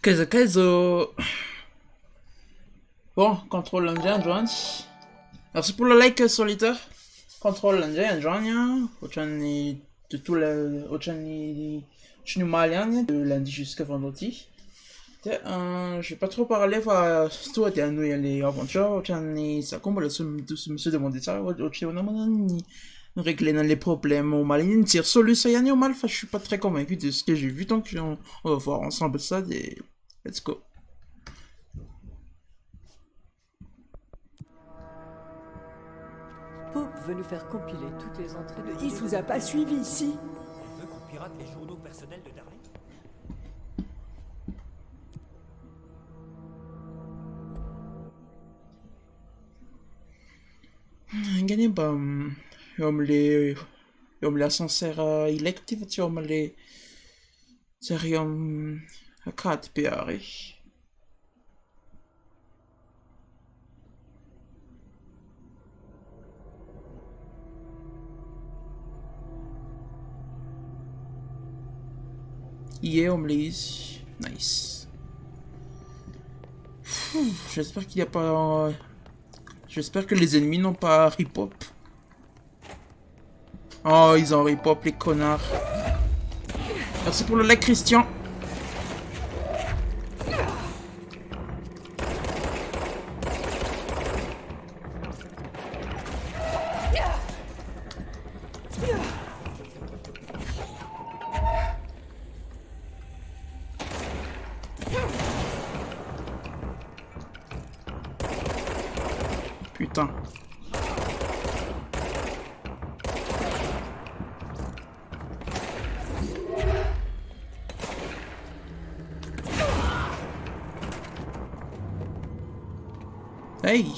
Kaizo. Bon, contrôle l'engin, Johnny. Merci pour le like solitaire. Contrôle l'engin, Johnny. Ochani de tout le. Ochani. Chinu Malian, de lundi jusqu'à vendredi. Je vais pas trop parler, tout était à nous y aller aventures. Ochani, ça comme le monsieur demandait ça. Ochani, on a régler les problèmes au mal. Une tire solution, au mal. Je suis pas très convaincu de ce que j'ai vu, donc on va voir ensemble ça et let's go. Pope veut nous faire compiler toutes les entrées de... Il vous a pas suivi ici. On veut qu'on pirate les journaux personnels de Darling. Gagné ba yom le ascenseur électif yom le serium akat piari. Yeah, Omlis. Nice. J'espère qu'il n'y a pas... J'espère que les ennemis n'ont pas rip-hop. Oh, ils ont rip-hop, les connards. Merci pour le like, Christian. Putain. Hey.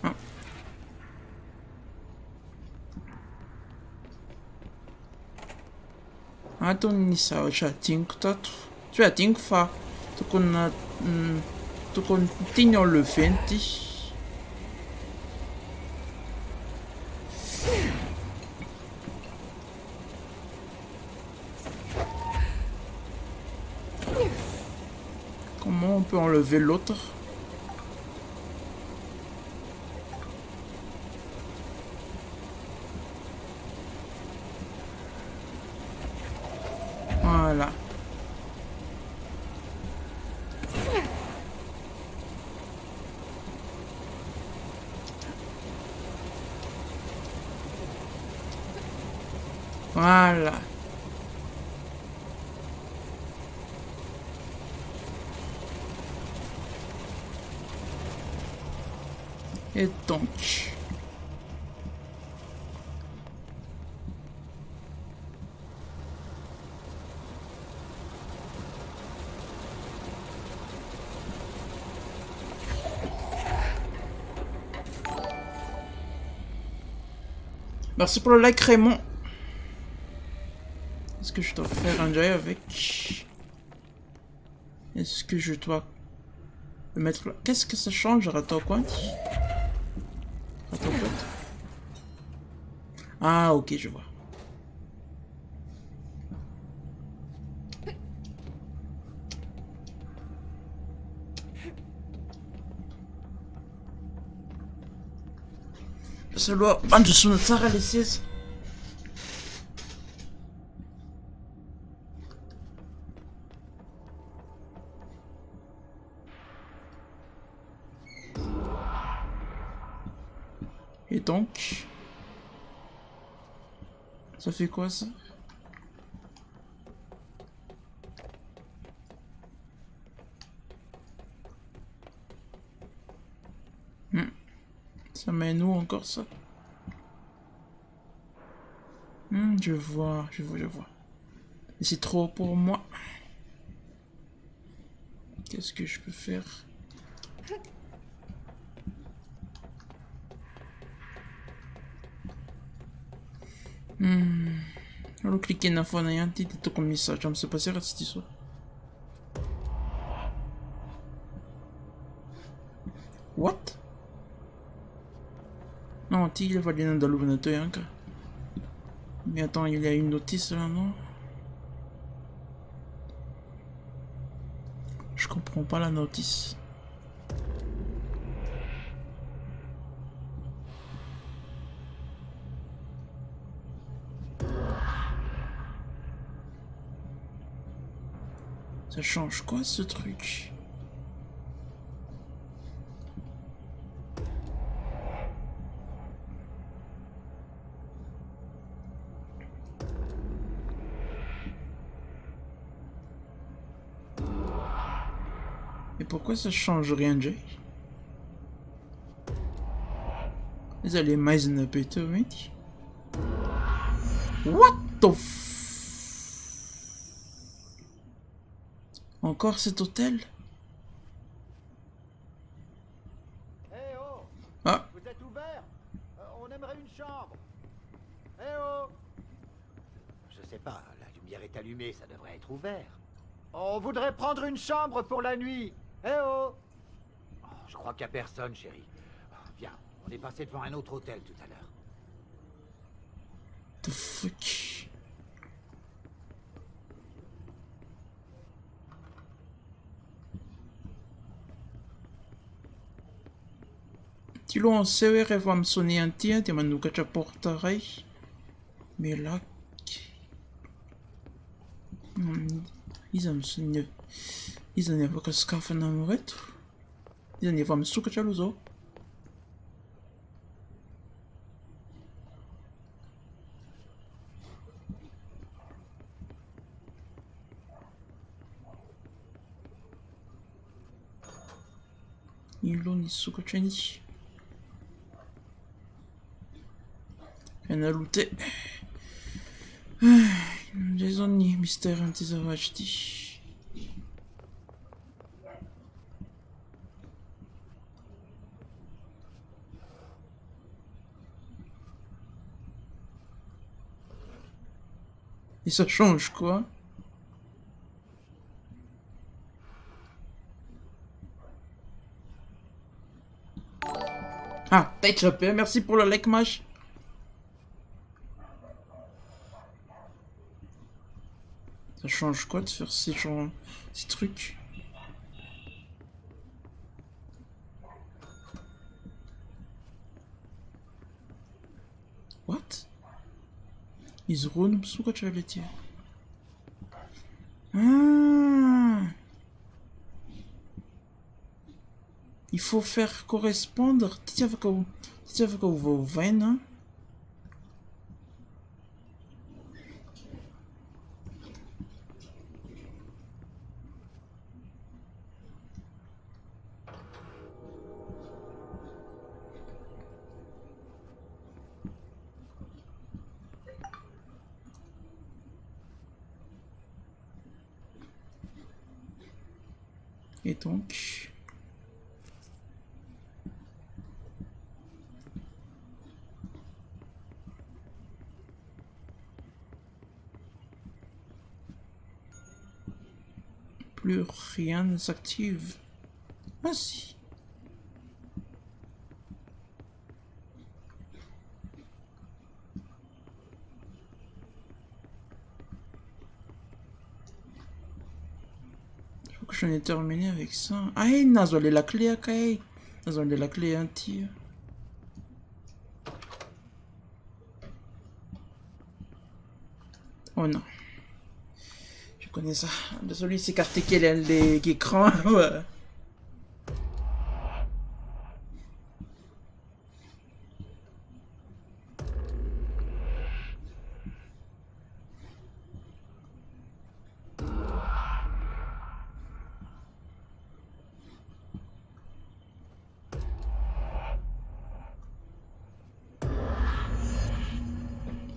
Ah. Attends, ça, je think tot. Tu as think fa. Tu continues le fenti. Comment on peut enlever l'autre? Voilà. Voilà. Et donc... Merci pour le like, Raymond. Est-ce que je dois faire un jeu avec? Est-ce que je dois le mettre là? Qu'est-ce que ça change, Rato quoi? Ah, ok, je vois. Solo antes sono Sara Alessies. Et donc, ça fait quoi ça? Ça mène où encore ça? Je vois, je vois, je vois. Et c'est trop pour moi. Qu'est-ce que je peux faire? Alors cliquer na fois na yanti de comme message, je me sais pas si cette histoire. What? Non, ti il va dire dans le bonneto yanka. Mais attends, il y a une notice là, non? Je comprends pas la notice. Ça change quoi ce truc? Et pourquoi ça change rien, Jay? Is er mais een beter, weet je? What the Encore cet hôtel? Eh oh! Ah, Vous êtes ouvert? On aimerait une chambre. Eh oh! Je sais pas, la lumière est allumée, ça devrait être ouvert. On voudrait prendre une chambre pour la nuit. Eh oh! Je crois qu'il y a personne, chérie. Viens, on est passé devant un autre hôtel tout à l'heure. the fuck? Tilo on sewe revo am soni anty dia manokatra porta ray. Mais là... Izy any afaka sokafana amireto. Izy any efa misokatra aloha zao. Ino loha ny sokatra iny. Fiaina lote. Indray zao ny mystère an'ity zavatra ity. Et ça change quoi? Ah, t'as échappé, merci pour le like, Mash. Ça change quoi de faire ces trucs? What? Izrun msukatra letie. Ah! Il faut faire correspondre. Tiens, que vous venez. Et donc... Plus rien ne s'active. Ah si. Il faut que j'en ai terminé avec ça. Ah, nazole la clé à Kai. Nazole la clé à un tir. Oh non. Je connais ça. Désolé, c'est écarté l'écran. Ouais.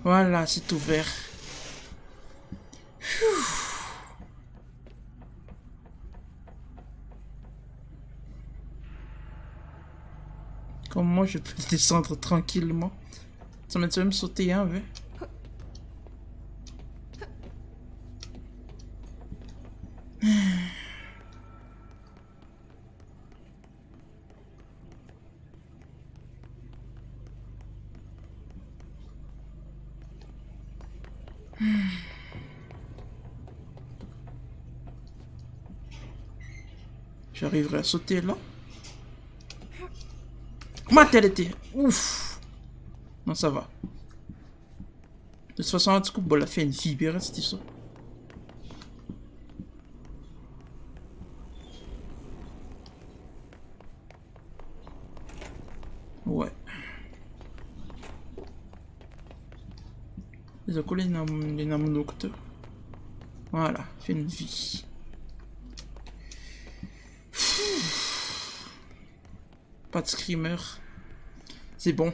Voilà, c'est ouvert. Comment je peux descendre tranquillement? Ça m'a même sauté un, ouais. J'arriverai à sauter là. Ma tête était. Ouf. Non, ça va. De toute façon, du coup, bon, la fait une vibrer, cette histoire. Ouais. Les collés, les namonocteurs. Voilà, fait une vie. Pas de screamer. C'est bon.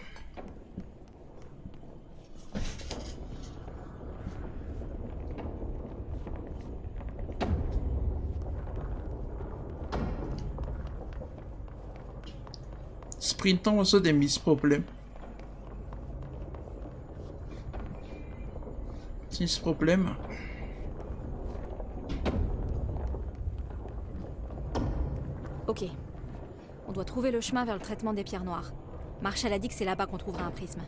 Sprintant aussi des mis-problèmes. C'est ce problème. Ok. On doit trouver le chemin vers le traitement des pierres noires. Marshall a dit que c'est là-bas qu'on trouvera un prisme.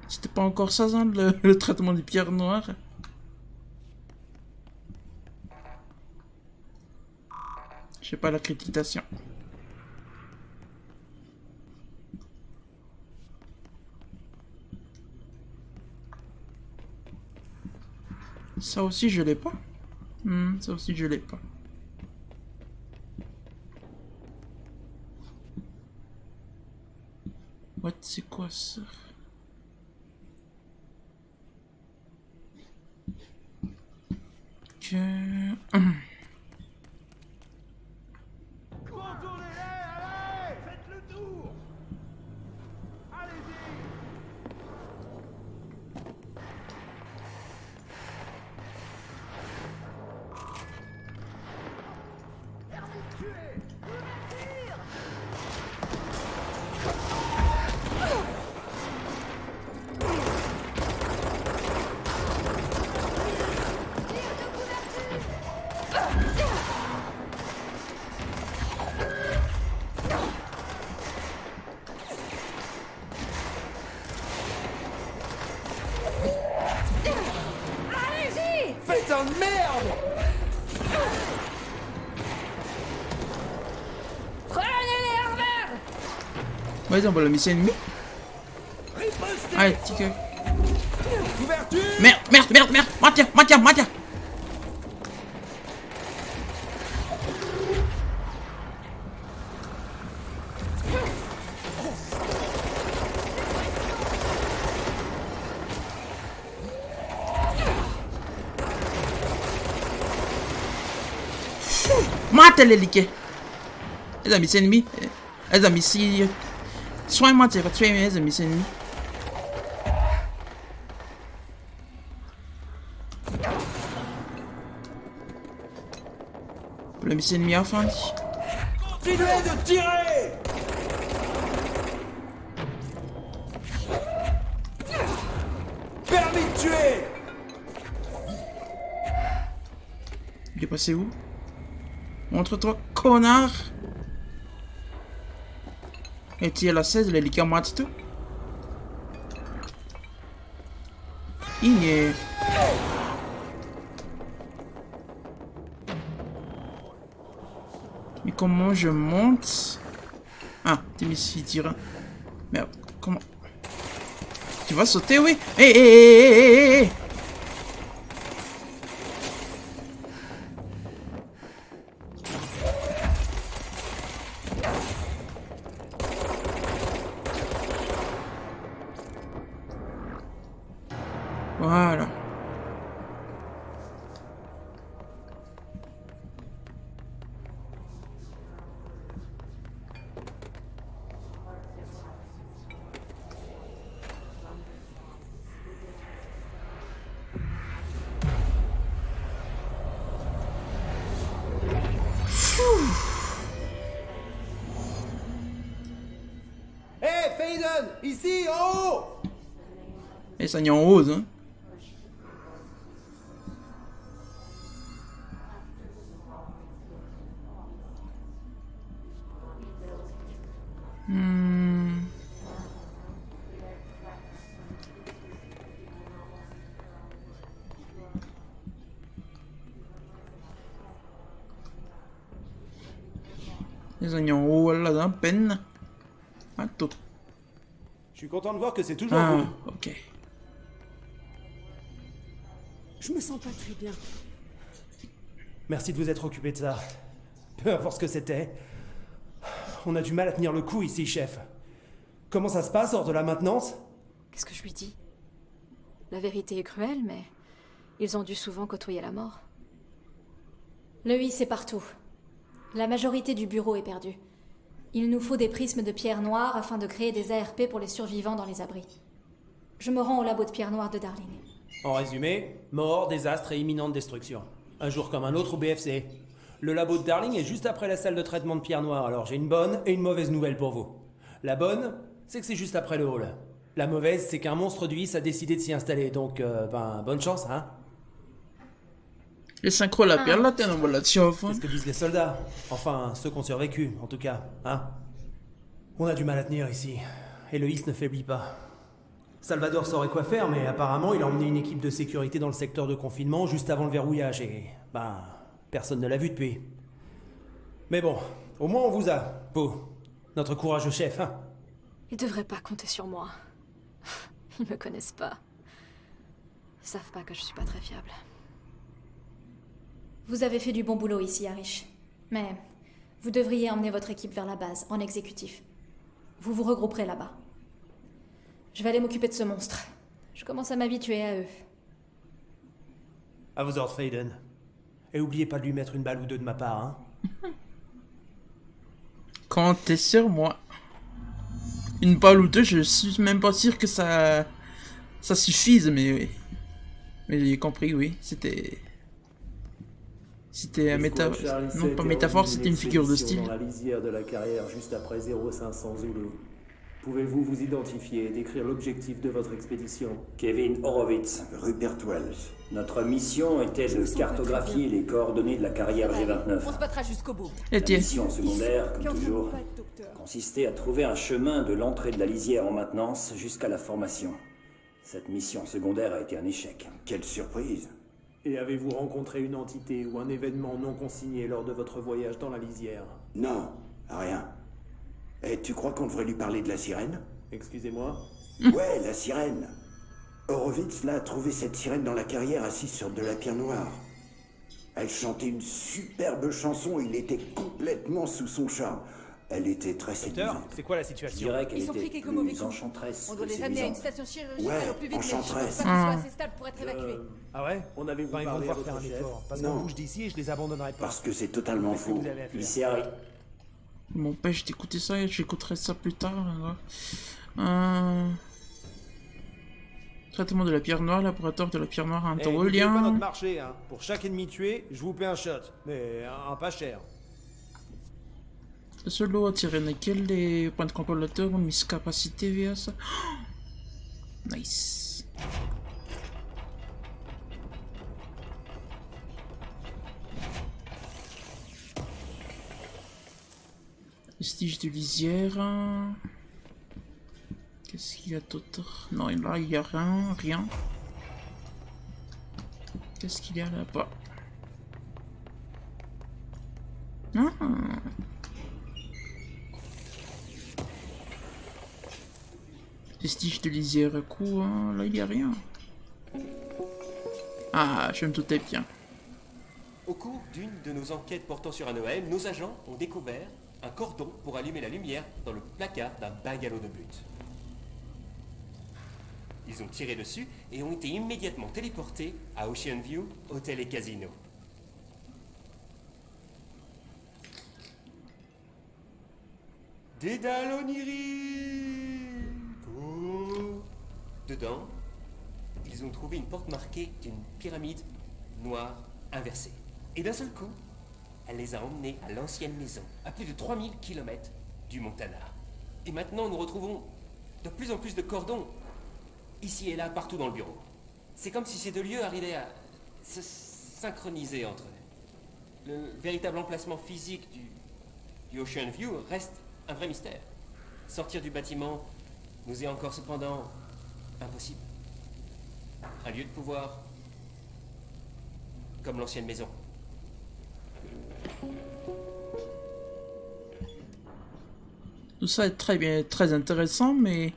C'était pas encore ça, hein, le traitement des pierres noires. Je sais pas l'accréditation. Ça aussi je l'ai pas. Ça aussi je l'ai pas. What, c'est quoi ça? Que... Contournez-les, allez! Faites le tour! Allez-y! Putain de merde! Vas-y, on va la mission ennemie. Allez, petit cœur. Couverture! Merde, merde, merde, merde. Matia, Matia, Matia. Mate les liquets. Les amis, c'est ennemi. Les amis, si. Sois-moi, tu vas tuer mes amis, c'est ennemi. Le mission ennemi enfin. Continuez de tirer! Permis de tuer! Il est passé où? Montre-toi, connard! Et tu es la 16, les liqueurs mati tout. Il est. Mais comment je monte? Ah, t'es mis ici, tire. Merde, comment? Tu vas sauter, oui? Hé, hé, hé, hé, hé! Voilà. Hé, Faden! Ici, en haut! Et ça y est en haut, hein? Les oignons là-dedans, peine. Ah, tout. Je suis content de voir que c'est toujours Ah, vous. ok. Je me sens pas très bien. Merci de vous être occupé de ça. Peu importe ce que c'était. On a du mal à tenir le coup ici, chef. Comment ça se passe hors de la maintenance? Qu'est-ce que je lui dis? La vérité est cruelle, mais ils ont dû souvent côtoyer la mort. Le I, c'est partout. La majorité du bureau est perdue. Il nous faut des prismes de pierre noire afin de créer des ARP pour les survivants dans les abris. Je me rends au labo de pierre noire de Darling. En résumé, mort, désastre et imminente destruction. Un jour comme un autre au BFC. Le labo de Darling est juste après la salle de traitement de pierre noire, alors j'ai une bonne et une mauvaise nouvelle pour vous. La bonne, c'est que c'est juste après le hall. La mauvaise, c'est qu'un monstre du IS a décidé de s'y installer, donc bonne chance, hein. Les synchros la pierre là, t'es dans la C'est ce que disent les soldats. Enfin, ceux qui ont survécu, en tout cas, hein. On a du mal à tenir ici, et le IS ne faiblit pas. Salvador saurait quoi faire, mais apparemment il a emmené une équipe de sécurité dans le secteur de confinement juste avant le verrouillage, et personne ne l'a vu depuis. Mais bon, au moins on vous a, vous, notre courageux chef, hein. Ils devraient pas compter sur moi. Ils me connaissent pas. Ils savent pas que je suis pas très fiable. Vous avez fait du bon boulot ici, Arish. Mais vous devriez emmener votre équipe vers la base, en exécutif. Vous vous regrouperez là-bas. Je vais aller m'occuper de ce monstre. Je commence à m'habituer à eux. À vos ordres, Faden. Et oubliez pas de lui mettre une balle ou deux de ma part, hein. Comptez sur moi. Une balle ou deux, je suis même pas sûr que ça suffise, mais oui. Mais j'ai compris, oui. C'était un métaphore. Non, pas métaphore, c'était une figure de style. Dans la lisière de la carrière juste après 0500 Zulu. Pouvez-vous vous identifier et décrire l'objectif de votre expédition? Kevin Horowitz, Rupert Wells. notre mission était de cartographier les coordonnées de la carrière G29. On se battra jusqu'au bout. Et La tiens, mission secondaire, comme Qu'en toujours, faites pas, docteur. consistait à trouver un chemin de l'entrée de la lisière en maintenance jusqu'à la formation. Cette mission secondaire a été un échec. Quelle surprise. Et avez-vous rencontré une entité ou un événement non consigné lors de votre voyage dans la lisière? Non, rien. Et tu crois qu'on devrait lui parler de la sirène? Excusez-moi? Ouais, la sirène. Horowitz, là, a trouvé cette sirène dans la carrière assise sur de la pierre noire. Elle chantait une superbe chanson, il était complètement sous son charme. Elle était très Docteur, séduisante. c'est quoi la Je situation? dirais qu'elle Ils ont pris était quelques mauvais plus coups. enchanteresse On doit que les amener à une séduisante. station chirurgicale Ouais, au plus vite, mais je pense enchanteresse. pas qu'ils soient assez stables pour être évacués. Ah ouais? En avez-vous Ben, ils vont parlé à devoir faire un votre chef? effort, parce Non. qu'on bouge d'ici et je les abandonnerai pas. Parce que c'est totalement Qu'est-ce que faux. vous avez à faire? Il s'est arrêté. il m'empêche d'écouter ça et j'écouterai ça plus tard. Là. Traitement de la pierre noire, laboratoire de la pierre noire à Eh, n'oubliez pas notre Anatolien. marché, hein. Pour chaque ennemi tué, je vous paie un shot. Mais un pas cher. Le seul lot à tirer nickel, les points de contrôlateur ont mis capacité via ça. Nice. Vestige de lisière. Qu'est-ce qu'il y a d'autre? Non, là il y a rien, rien. Qu'est-ce qu'il y a là-bas? Ah. Vestige de lisière à coup, hein. Là il y a rien. Ah, je me doutais bien. Au cours d'une de nos enquêtes portant sur un OM, nos agents ont découvert un cordon pour allumer la lumière dans le placard d'un bungalow de but. Ils ont tiré dessus et ont été immédiatement téléportés à Ocean View, hôtel et casino. Dédale onirique. Oh. Dedans, ils ont trouvé une porte marquée d'une pyramide noire inversée. Et d'un seul coup, elle les a emmenés à l'ancienne maison, à plus de 3000 km du Montana. Et maintenant, nous retrouvons de plus en plus de cordons, ici et là, partout dans le bureau. C'est comme si ces deux lieux arrivaient à se synchroniser entre eux. Le véritable emplacement physique du Ocean View reste un vrai mystère. Sortir du bâtiment nous est encore cependant impossible. Un lieu de pouvoir comme l'ancienne maison. Tout ça est très bien, très intéressant, mais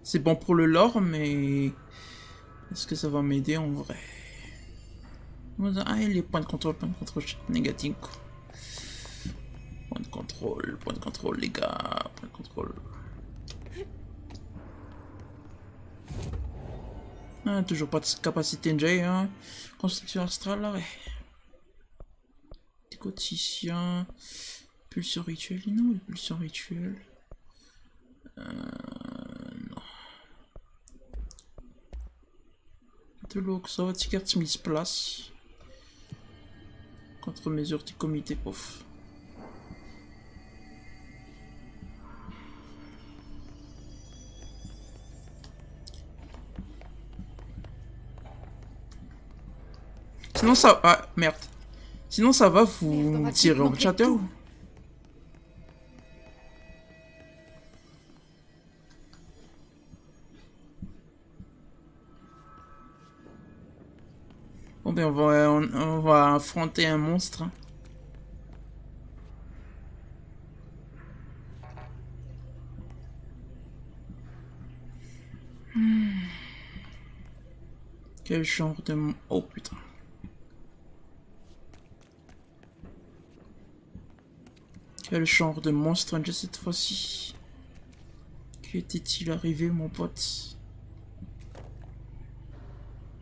c'est bon pour le lore, mais est-ce que ça va m'aider en vrai? Ah, les points de contrôle, négatif. Point de contrôle, les gars, point de contrôle. Ah, toujours pas de capacité NJ, hein. Construction astrale, ouais. Décoticien. Pulsion rituelle, non, pulsion rituelle. Non. De l'oxo, ticket mise place. Contre-mesure du comité, pof. Sinon ça... Ah, merde. Sinon ça va, vous tirez en chatter ou... Bon ben on va affronter un monstre. Quel genre de... Oh putain. Quel genre de monstre cette fois-ci? Qui était-il arrivé, mon pote?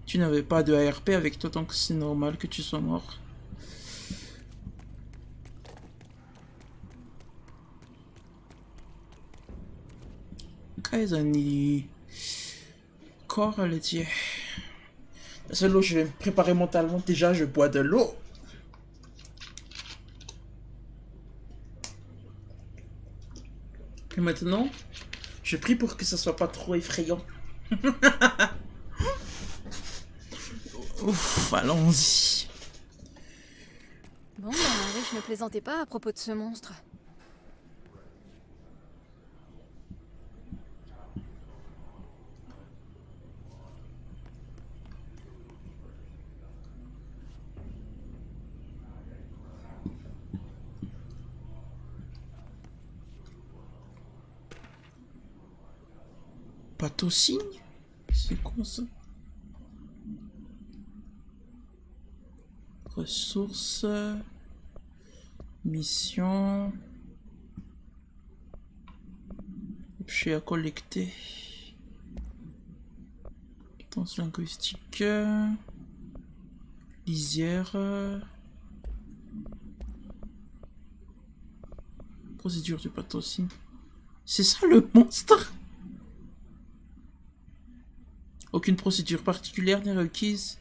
Tu n'avais pas de ARP avec toi, donc c'est normal que tu sois mort. Kaizani. Corps, elle dit. La seule eau, je vais me préparer mentalement. Déjà, je bois de l'eau. Et maintenant, je prie pour que ça soit pas trop effrayant. Ouf, allons-y. Bon, ben, je ne plaisantais pas à propos de ce monstre. Pathosigne? C'est quoi ça? Ressources. Mission. Objet à collecter. Compétences linguistiques. Lisière. Procédure du pathosigne. C'est ça le monstre? Aucune procédure particulière n'est requise.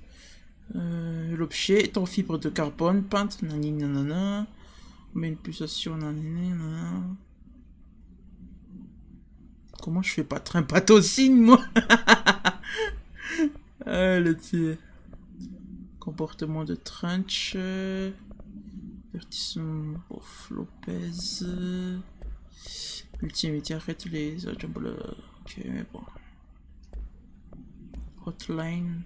L'objet est en fibre de carbone, peinte, nanani nanana. On met une pulsation, nanani nanana. Comment je fais pas un pathosigne, moi? Le tir. Comportement de Trench. Vertissement of Lopez. Ultimate, arrête les autres. Ok, mais bon. Hotline.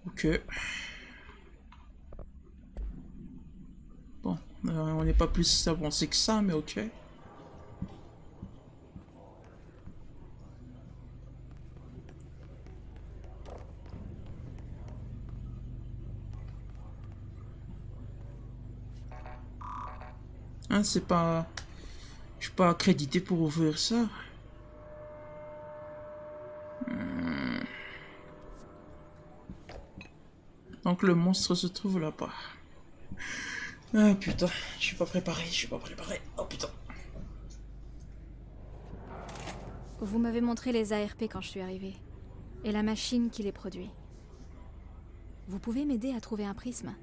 Ok. Bon, on n'est pas plus avancé que ça, mais ok. Hein, c'est pas... Je suis pas accrédité pour ouvrir ça. Donc le monstre se trouve là-bas. Ah putain, je suis pas préparé, Oh putain. Vous m'avez montré les ARP quand je suis arrivée. Et la machine qui les produit. Vous pouvez m'aider à trouver un prisme?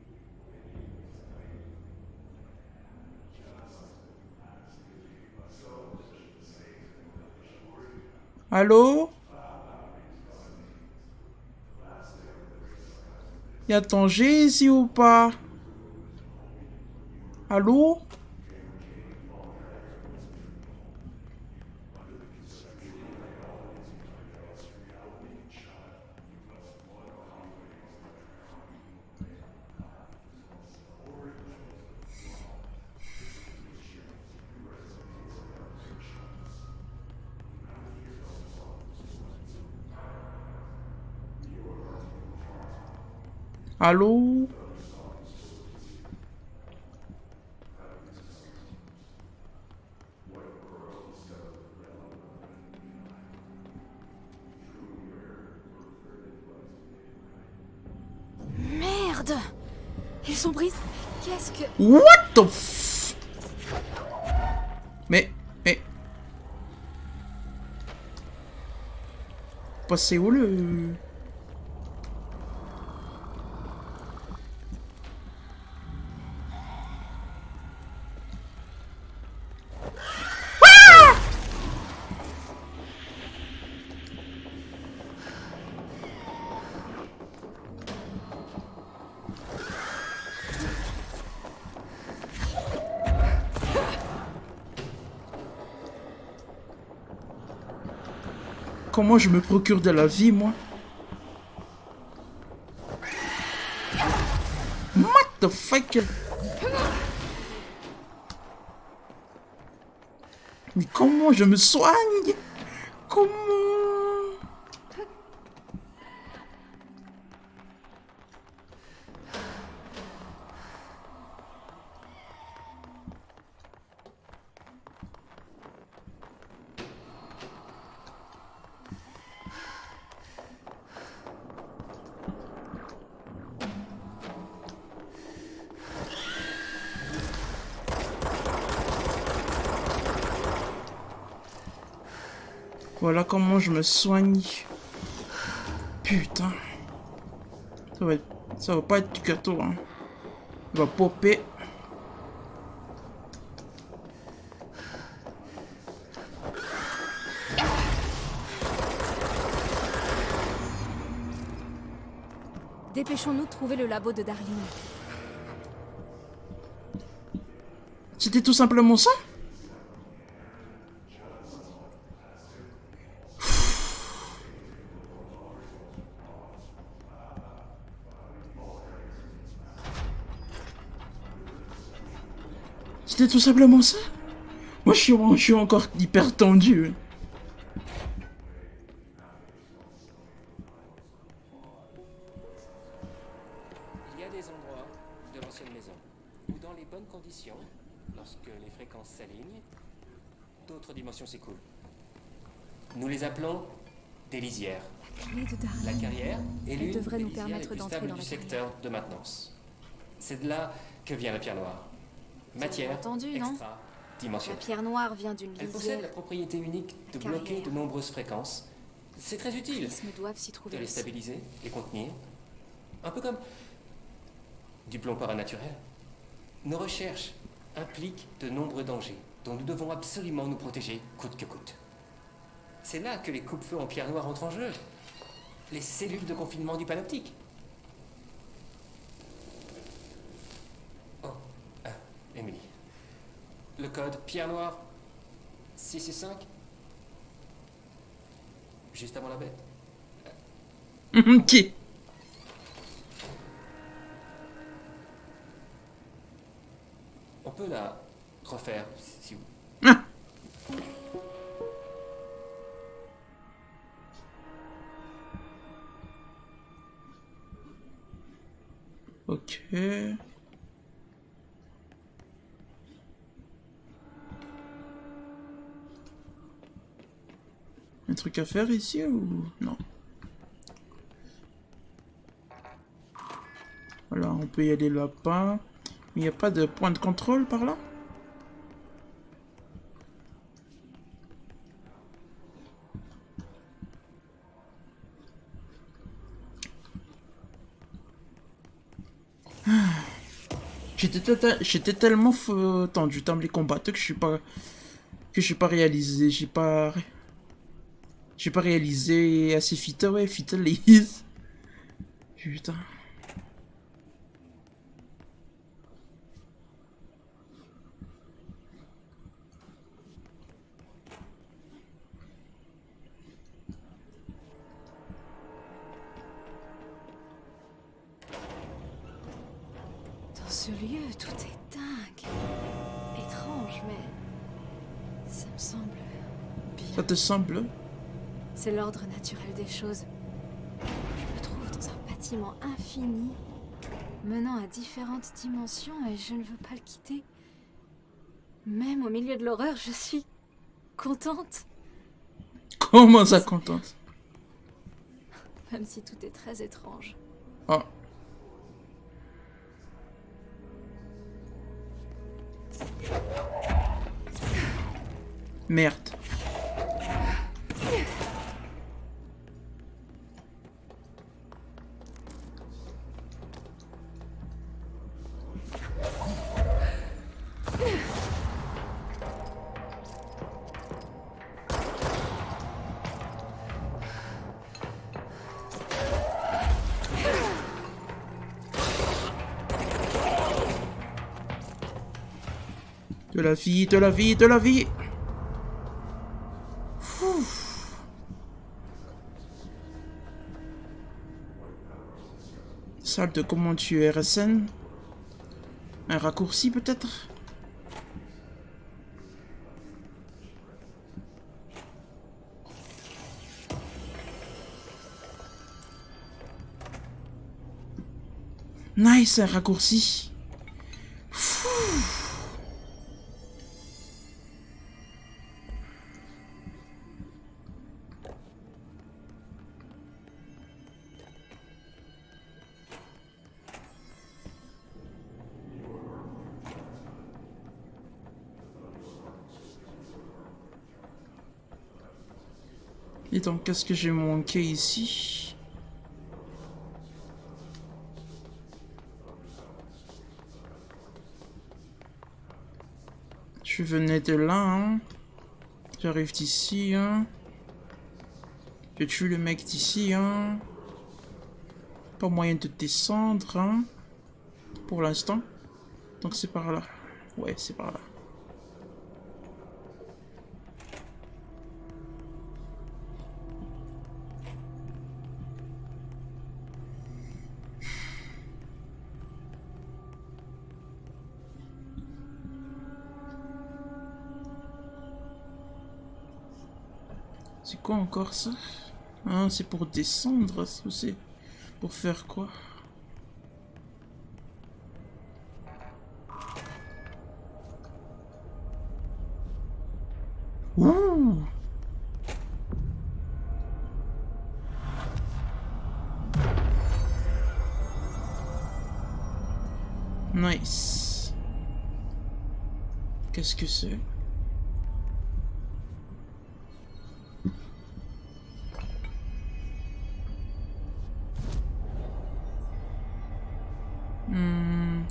Allô? Y'a danger ici ou pas? Allô? Allô? Merde! Ils sont brisés. Qu'est-ce que... What the f... Mais... Passez où le... Comment je me procure de la vie, moi? What the fuck? Mais comment je me soigne? Comment? Voilà comment je me soigne. Putain. Ça va pas être du gâteau, hein. Il va popper. Dépêchons-nous de trouver le labo de Darling. C'était tout simplement ça? C'était tout simplement ça? Moi, je suis encore hyper tendu. Il y a des endroits de l'ancienne maison où, dans les bonnes conditions, lorsque les fréquences s'alignent, d'autres dimensions s'écoulent. Nous les appelons des lisières. La carrière est l'une devrait des nous lisières permettre les plus d'entrer stables dans du la secteur de maintenance. C'est de là que vient la pierre noire. Matière entendu, non? La extra-dimensionnelle. pierre noire vient d'une Elle possède la lisière. propriété unique de bloquer de nombreuses fréquences. C'est très utile Les prismes doivent s'y de trouver les aussi. stabiliser, les contenir. Un peu comme du plomb paranaturel. Nos recherches impliquent de nombreux dangers dont nous devons absolument nous protéger coûte que coûte. C'est là que les coupe-feux en pierre noire entrent en jeu. Les cellules de confinement du panoptique. Oh, Emily. Le code pierre noire 665. Juste avant la bête. Ok. On peut la refaire si vous... Ah. Ok. Un truc à faire ici ou non? Voilà, on peut y aller là-bas. Mais il n'y a pas de point de contrôle par là? J'étais tellement tendu dans les combats que je suis pas réalisé, j'ai pas... J'ai pas réalisé assez vite, ouais, vite lise. Putain. Dans ce lieu, tout est dingue. Étrange, mais ça me semble bien. Ça te semble? C'est l'ordre naturel des choses. Je me trouve dans un bâtiment infini, menant à différentes dimensions et je ne veux pas le quitter. Même au milieu de l'horreur, je suis contente. Comment ça contente? Même si tout est très étrange. Oh. Merde. De la vie, de la vie, de la vie. Salle de commande URSN. Un raccourci peut-être? Nice, un raccourci. Et donc, qu'est-ce que j'ai manqué ici? Je venais de là, hein. J'arrive d'ici, hein. Je tue le mec d'ici, hein. Pas moyen de descendre, hein. Pour l'instant. Donc c'est par là. Ouais, c'est par là. C'est quoi encore ça? Ah, c'est pour descendre, c'est pour faire quoi? Ouh! Nice. Qu'est-ce que c'est?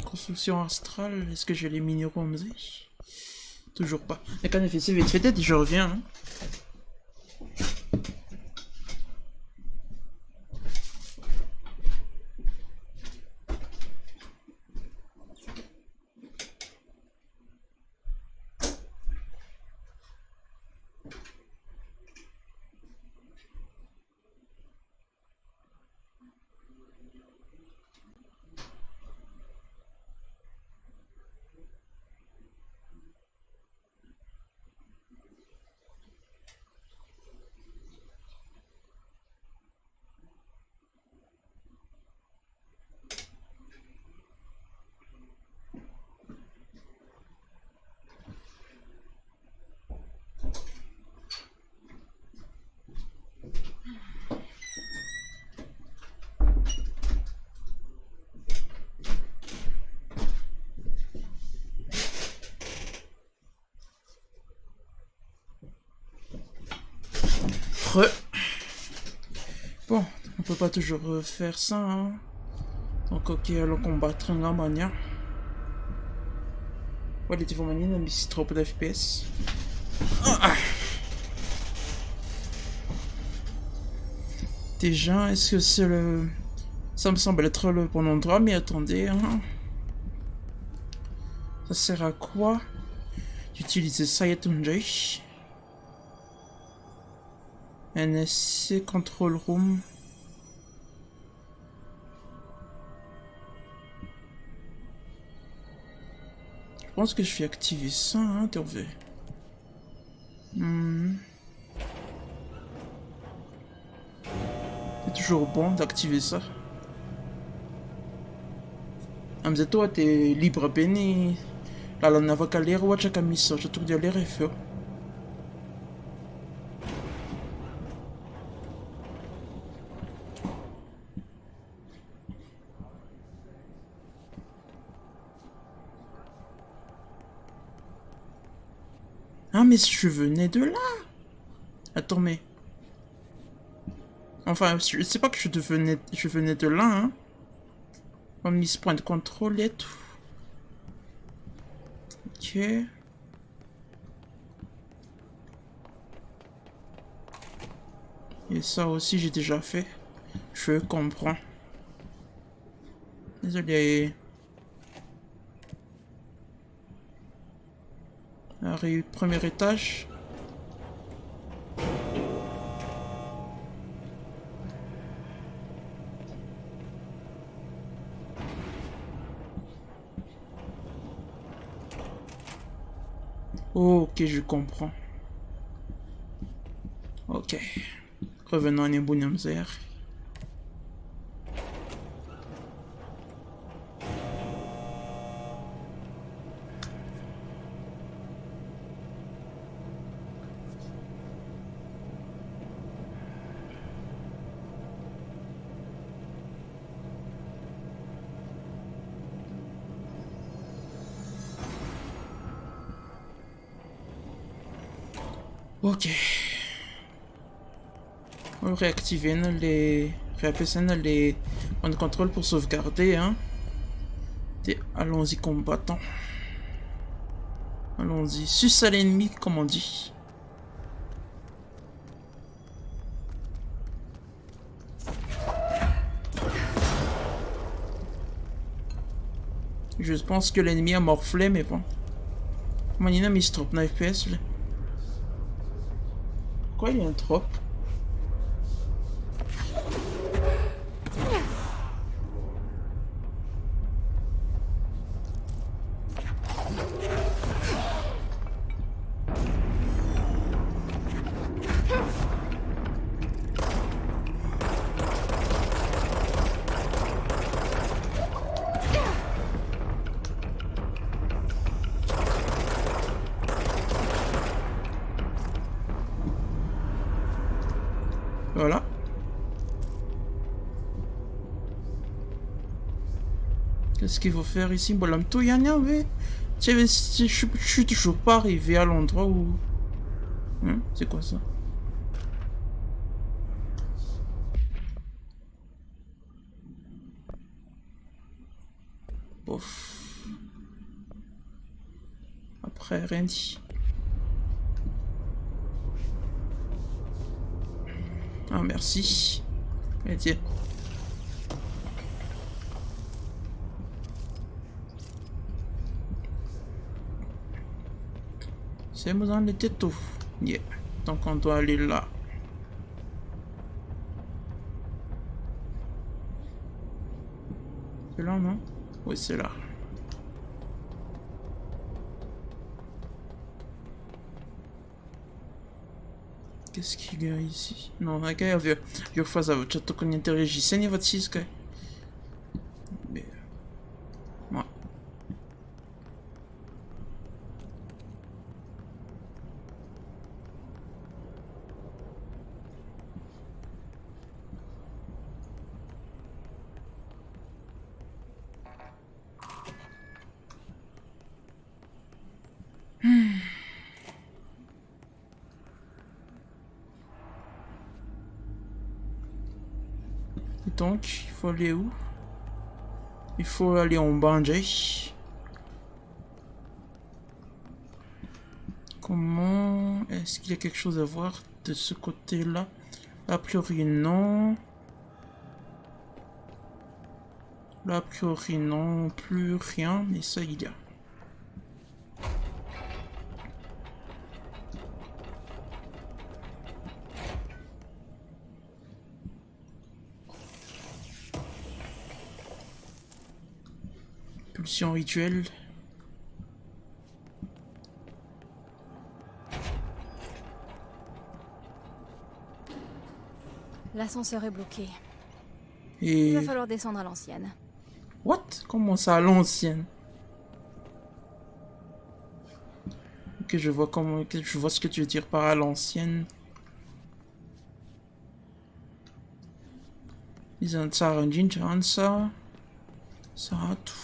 Construction astrale, est-ce que j'ai les minéraux en musée? Toujours pas. Mais quand fait vite fait et je reviens. Hein. Bon, on peut pas toujours faire ça, hein. Donc ok, allons combattre un mania. Ouais, les Tivomaniens n'aiment trop peu d'FPS. Déjà, est-ce que c'est le... Ça me semble être le bon endroit, mais attendez, hein. Ça sert à quoi d'utiliser Sayatunji? NSC Control Room. Je pense que je vais activer ça, hein, attendez. C'est toujours bon d'activer ça. Mais toi, t'es libre bene. La lana vakalera ohatra ka misy zavatra tonga de alera feo. Ah mais je venais de là. Attends mais. Enfin, je sais pas que je venais de là, hein. Omnis point de contrôle et tout. Ok. Et ça aussi j'ai déjà fait. Je comprends. Désolé. Arrive, premier étage. Ok, je comprends. Ok. Revenons à Nebunamzer. Ok. On va réactiver les points de contrôle pour sauvegarder, hein. Et allons-y, combattants. Allons-y. Suce à l'ennemi, comme on dit. Je pense que l'ennemi a morflé, mais bon. Manina mis trop na FPS là. Pourquoi il y a un trop? Voilà. Qu'est-ce qu'il faut faire ici? Bon, tout y en avait. Je suis toujours pas arrivé à l'endroit où... Hein? C'est quoi ça? Bof. Après, rien dit. Ah, merci. Et tiens. C'est bon, on était tout. Yeah. Donc on doit aller là. C'est là, non? Oui, c'est là. Qu'est-ce qu'il y a ici? Non, regarde, je vais faire ça. Je te connais interagissé, ni votre 6, mais... Ouais. Donc, il faut aller où? Il faut aller en Banjay. Comment... Est-ce qu'il y a quelque chose à voir de ce côté-là? A priori, non. Là, a priori, non, plus rien, mais ça, il y a. Pulsion rituelle. L'ascenseur est bloqué. Et... Il va falloir descendre à l'ancienne. What? Comment ça à l'ancienne? Ok, je vois ce que tu veux dire par à l'ancienne. Ils ont ça, ça. Ça a tout.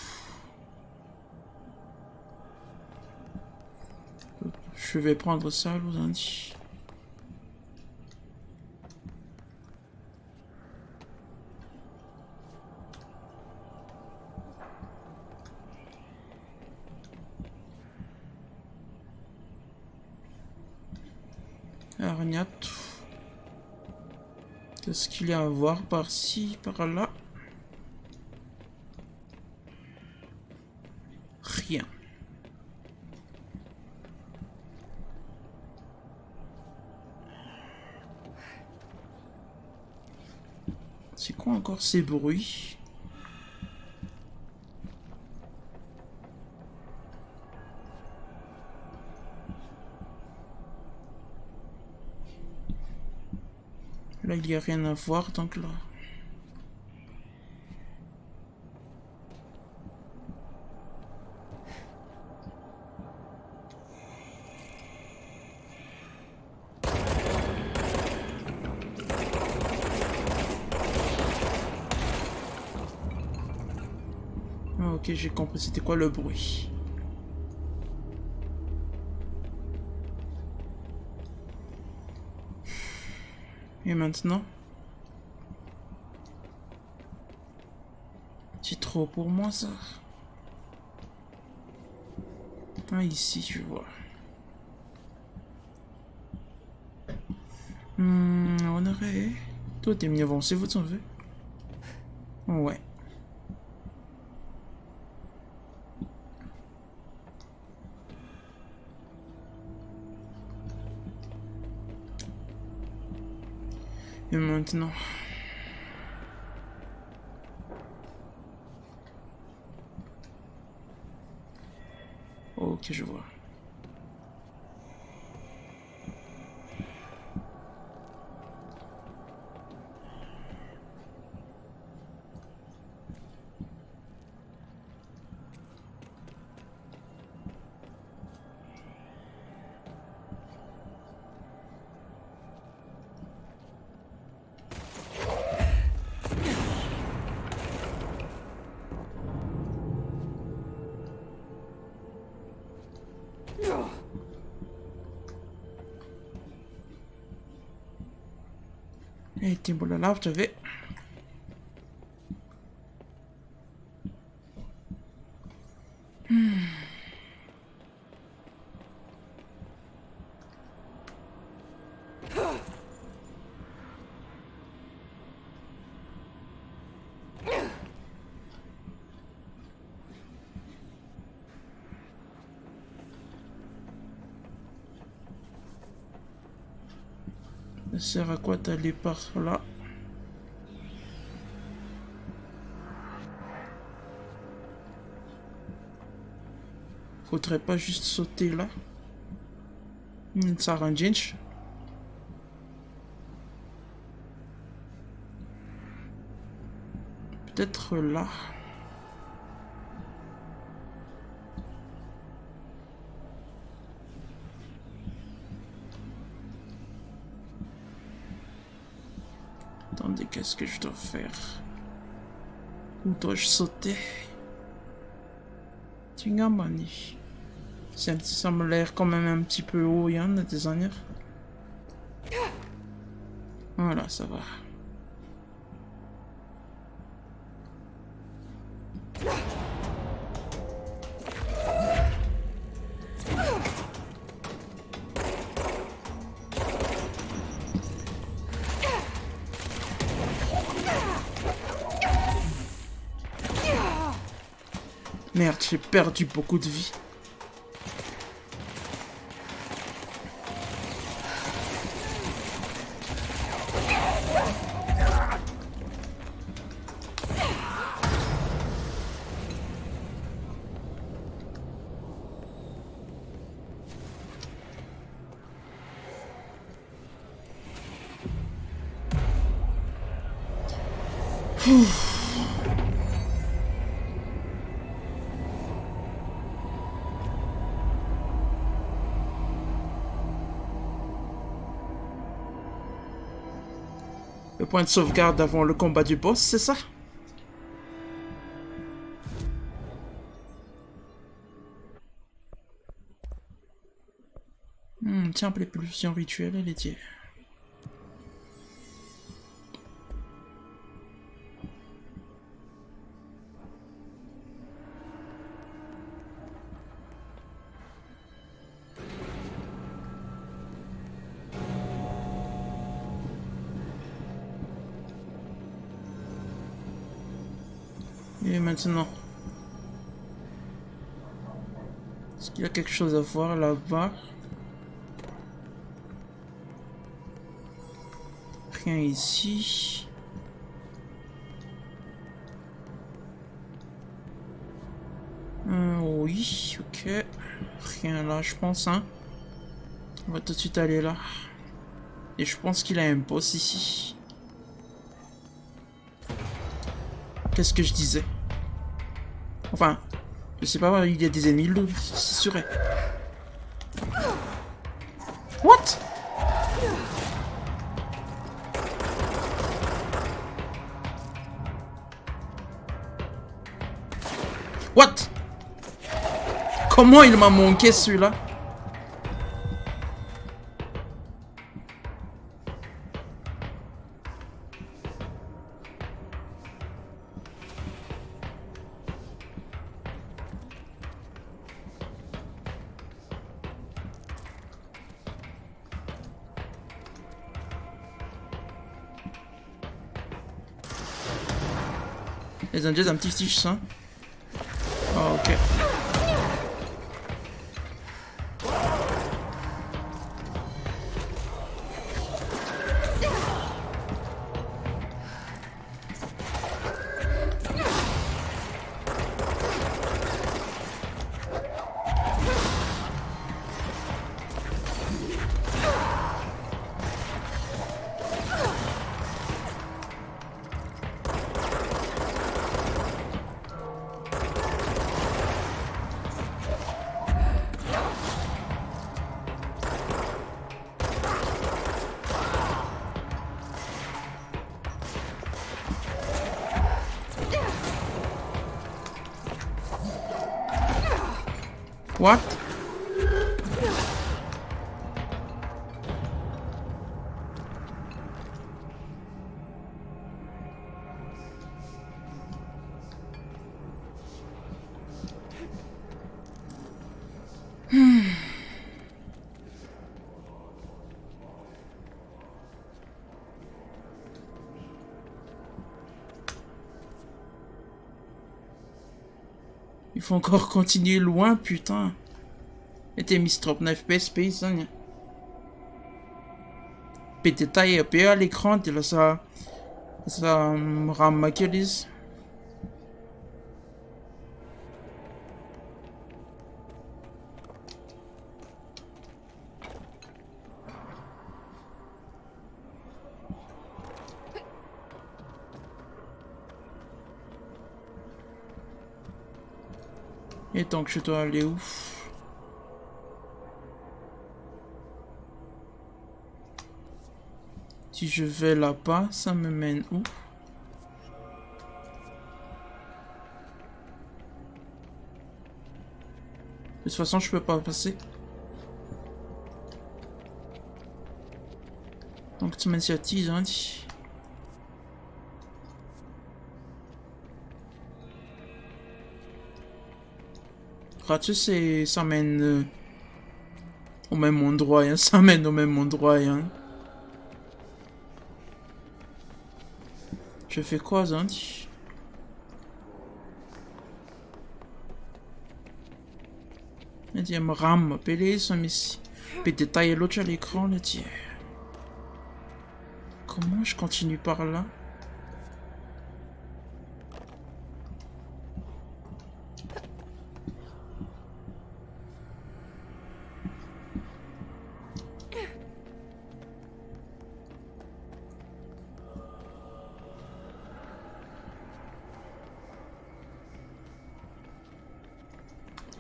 Je vais prendre ça, vous en dis. Arniat. Qu'est-ce qu'il y a à voir par-ci, par-là? Rien. C'est quoi encore ces bruits? Là, il n'y a rien à voir, donc là. Ah, ok, j'ai compris, c'était quoi le bruit. Et maintenant? C'est trop pour moi ça. Ah ici je vois. On aurait... Toi t'es mieux avancé, vous t'en veux? Ouais. Et maintenant... Ok, je vois. Et t'es beau la lave, je vais. Ça sert à quoi d'aller par là? Faudrait pas juste sauter là? Ça rend jinch. Peut-être là. Attendez, qu'est-ce que je dois faire? Où dois-je sauter? Tingamani. Ça me l'air quand même un petit peu haut, Yann, le designer. Voilà, ça va. Merde, j'ai perdu beaucoup de vie. Le point de sauvegarde avant le combat du boss, c'est ça? Tiens, les pulsions rituelles et les tiers. Et maintenant, est-ce qu'il y a quelque chose à voir là-bas? Rien ici. Oui, ok. Rien là, je pense, hein. On va tout de suite aller là. Et je pense qu'il a un boss ici. Qu'est-ce que je disais? Enfin, je sais pas, il y a des ennemis, c'est sûr. What? What? Comment il m'a manqué celui-là? Les Indiens, un petit fiche ça. Oh, ok. What? Il faut encore continuer loin, putain. Et t'es mis 39 FPS, paysan. Puis détail un peu à l'écran, t'es là, ça me ramaquelise. Et donc je dois aller où? Si je vais là-bas, ça me mène où? De toute façon, je peux pas passer. Donc tu m'as dit, hein? Ratus et ça mène au même endroit, hein? Ça mène au même endroit, hein? Je fais quoi, Zanti? Andiamo RAM, beleza, mas détailler l'autre à l'écran, le tiers. Comment je continue par là?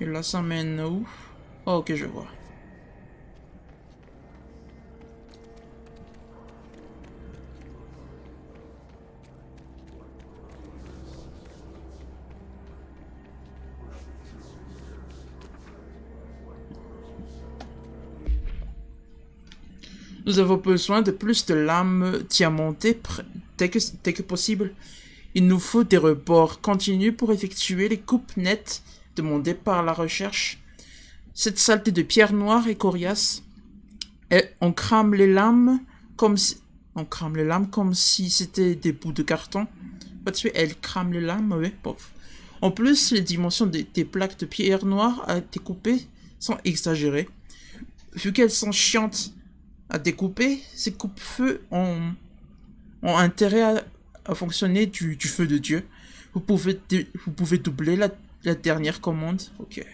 Et là, ça mène où? Oh, ok, je vois. Nous avons besoin de plus de lames diamantées dès que possible. Il nous faut des rebords continus pour effectuer les coupes nettes demandées par la recherche. Cette saleté de pierre noire est coriace. Et on crame les lames comme si c'était des bouts de carton. Elle crame les lames, oui. Pof. En plus, les dimensions des plaques de pierre noire à découper sont exagérées. Vu qu'elles sont chiantes à découper, ces coupe-feux ont intérêt à fonctionner du feu de Dieu. Vous pouvez doubler la dernière commande. Ok.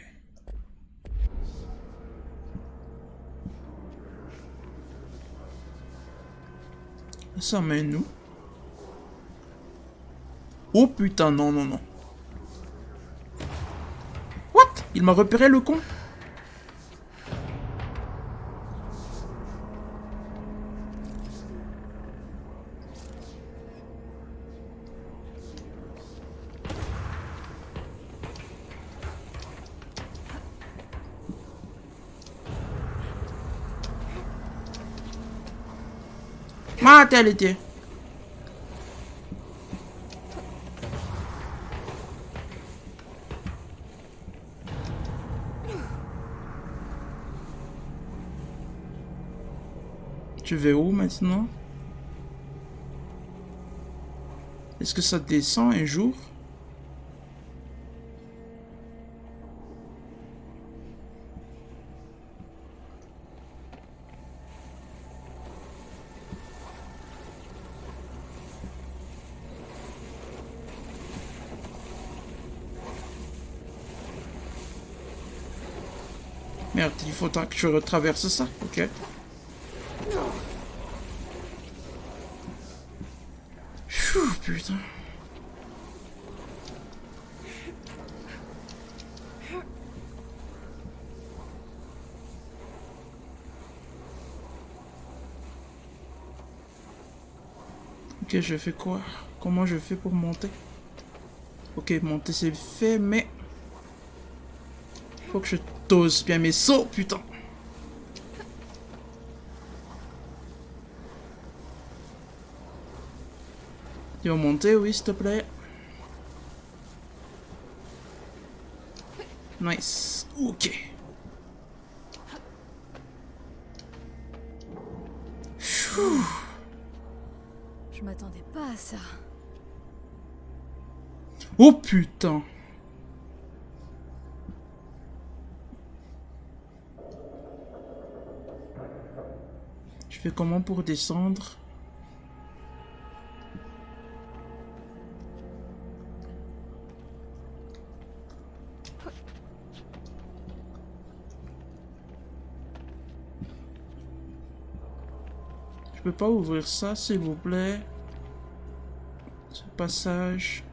Ça mène où? Oh putain, non, non, non. What? Il m'a repéré, le con? Matalité. Tu vais où maintenant? Est-ce que ça descend un jour? Merde, il faudra que je retraverse ça, ok. Pfiou, putain. Ok, je fais quoi? Comment je fais pour monter? Ok, monter c'est fait, mais... Faut que je dose bien mes sauts, putain. Tu vas monter, oui, s'il te plaît. Nice. Ok. Pfiou. Je m'attendais pas à ça. Oh putain. Je fais comment pour descendre? Je peux pas ouvrir ça, s'il vous plaît? Ce passage.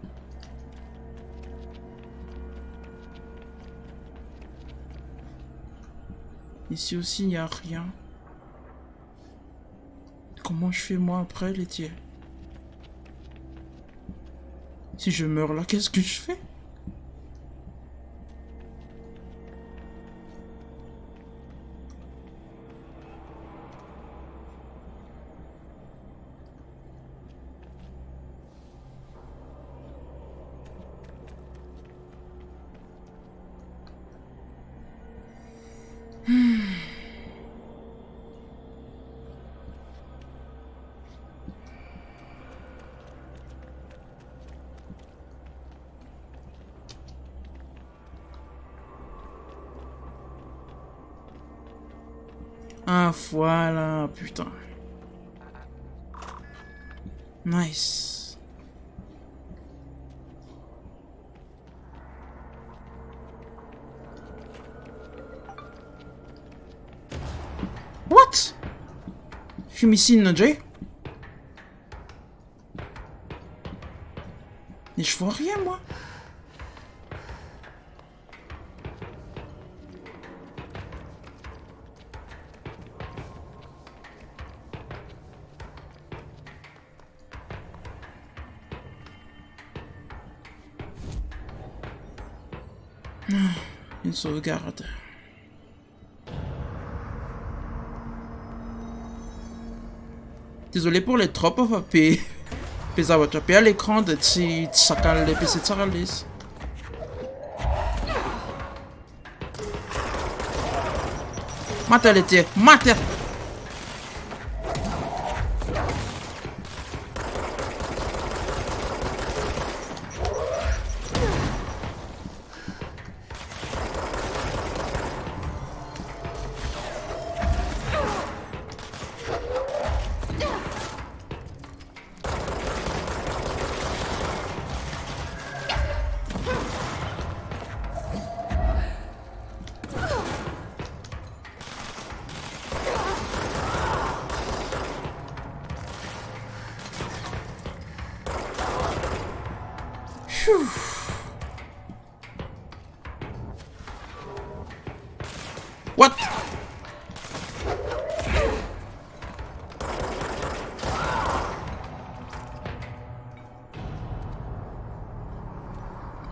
Ici aussi, il n'y a rien. Comment je fais moi après, laitier? Si je meurs là, qu'est-ce que je fais? Ah, voilà, putain. Nice. What? Fumicine, Jay? Mais je vois rien, moi. Une sauvegarde. Désolé pour les trop puis ça va taper à l'écran de sacal les PC de Saralis. Matalité, mater. What?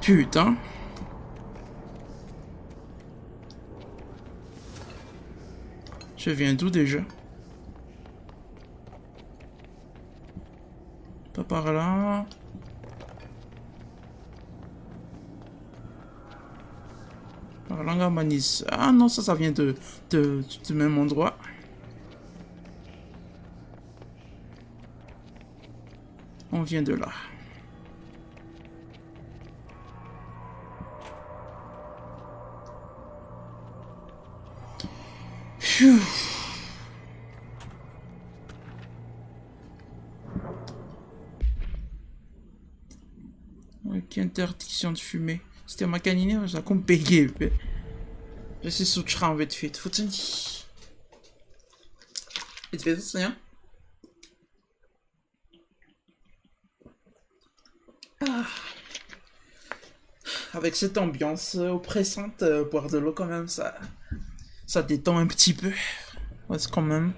Putain. Je viens d'où déjà? Pas par là. Par là, Manis. Ah non, ça vient du même endroit. On vient de là. Phew. Ok, interdiction de fumer. C'était ma canine, j'ai comme payé. Je suis sous train, vite fait. Faut te dire. Et tu fais ça, hein? Ah. Avec cette ambiance oppressante, boire de l'eau quand même, ça détend un petit peu. Ouais, c'est quand même.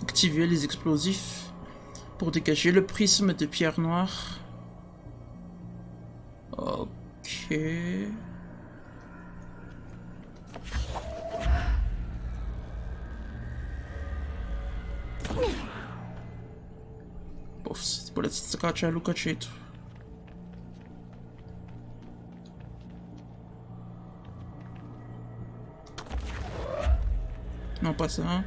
Activer les explosifs pour dégager le prisme de pierre noire. Ok. Bof, c'est pour la petite scratch à Lucachetto. Non, pas ça. Hein.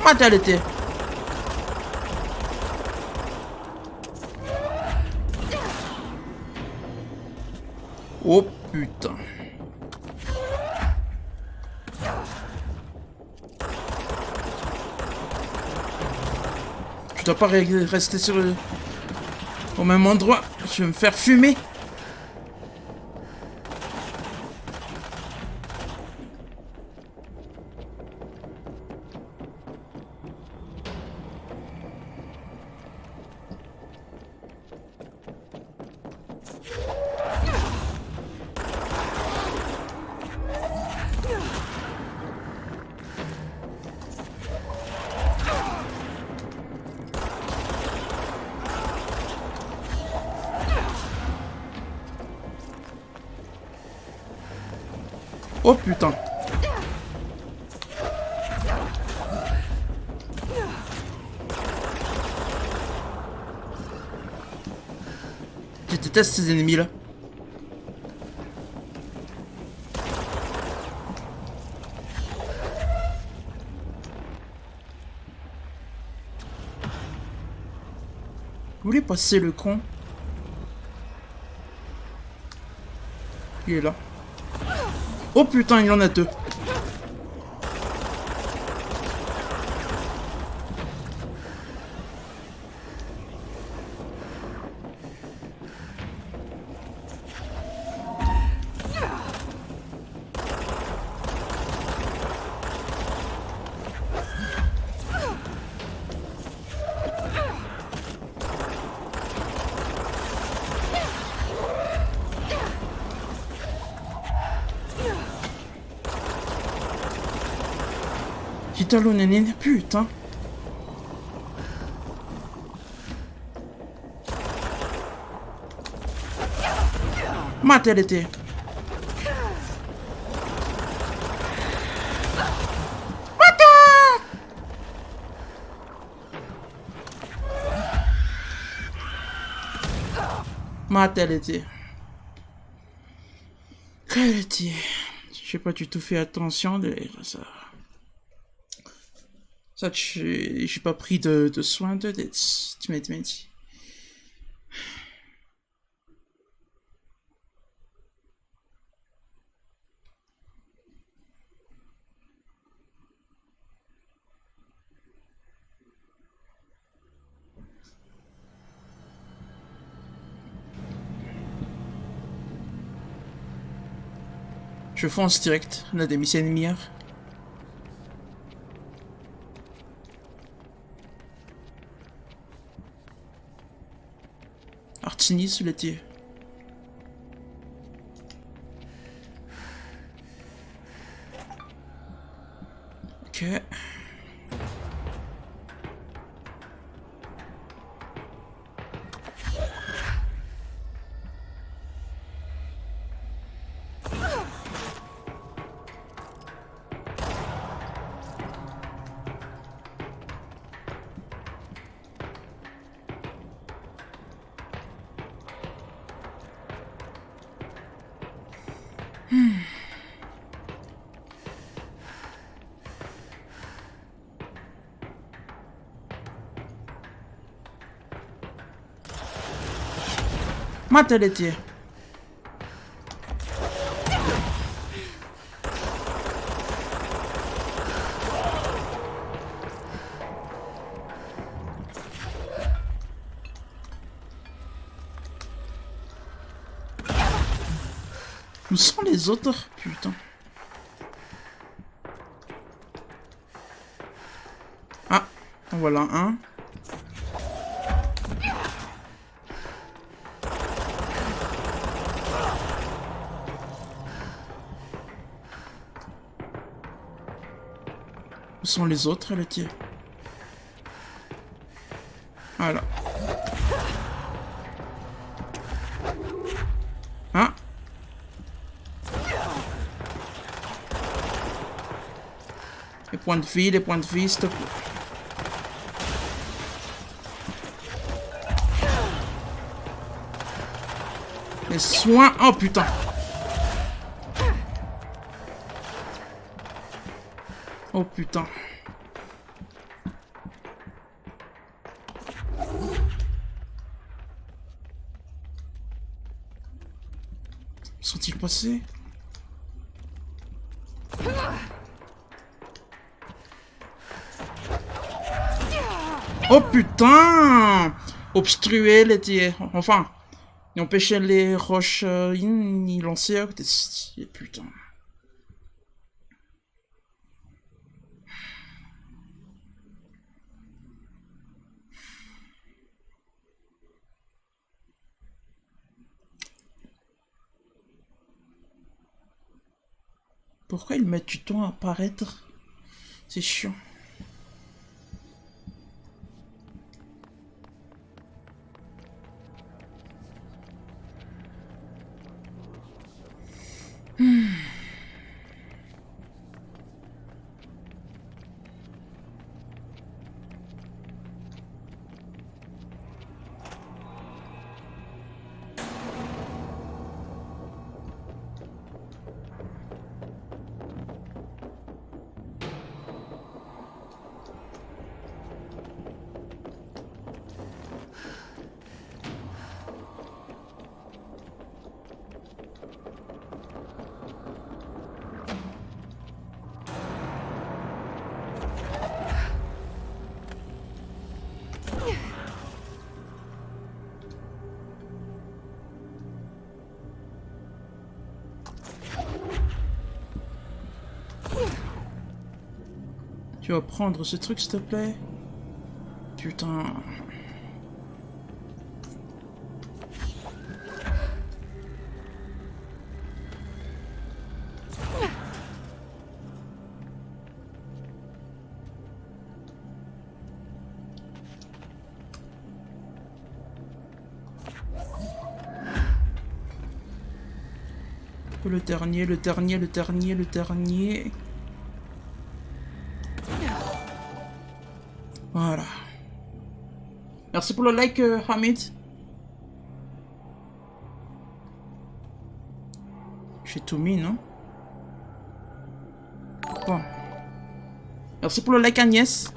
Matalité. Oh putain. Je dois pas rester au même endroit. Je vais me faire fumer. Oh putain. Je déteste ces ennemis là. Où est passé le con? Il est là. Oh putain, il y en a deux. J'ai talonné, putain. Ma telle était. Ma telle était. Quelle était. J'ai pas du tout fait attention de ça. Ça, j'ai pas pris de soin de tu m'as dit. Je fonce direct, on a des missions ennemies. Artini sous l'été. Ok. Matalité. Où sont les autres? Putain. Ah, en voilà un. Où sont les autres, le tir? Voilà. Ah. Les points de vie, s'il te plaît. Les soins. Oh putain. Oh putain. Sont-ils passés? Oh putain! Obstruer les tirs. Enfin, ils empêchaient les roches y lancer à côté. Putain. Pourquoi ils mettent du temps à apparaître? C'est chiant. Tu vas prendre ce truc, s'il te plaît? Putain. Le dernier, le dernier, le dernier, le dernier. Voilà. Merci pour le like, Hamid. J'ai tout mis, non? Bon. Merci pour le like, Agnès.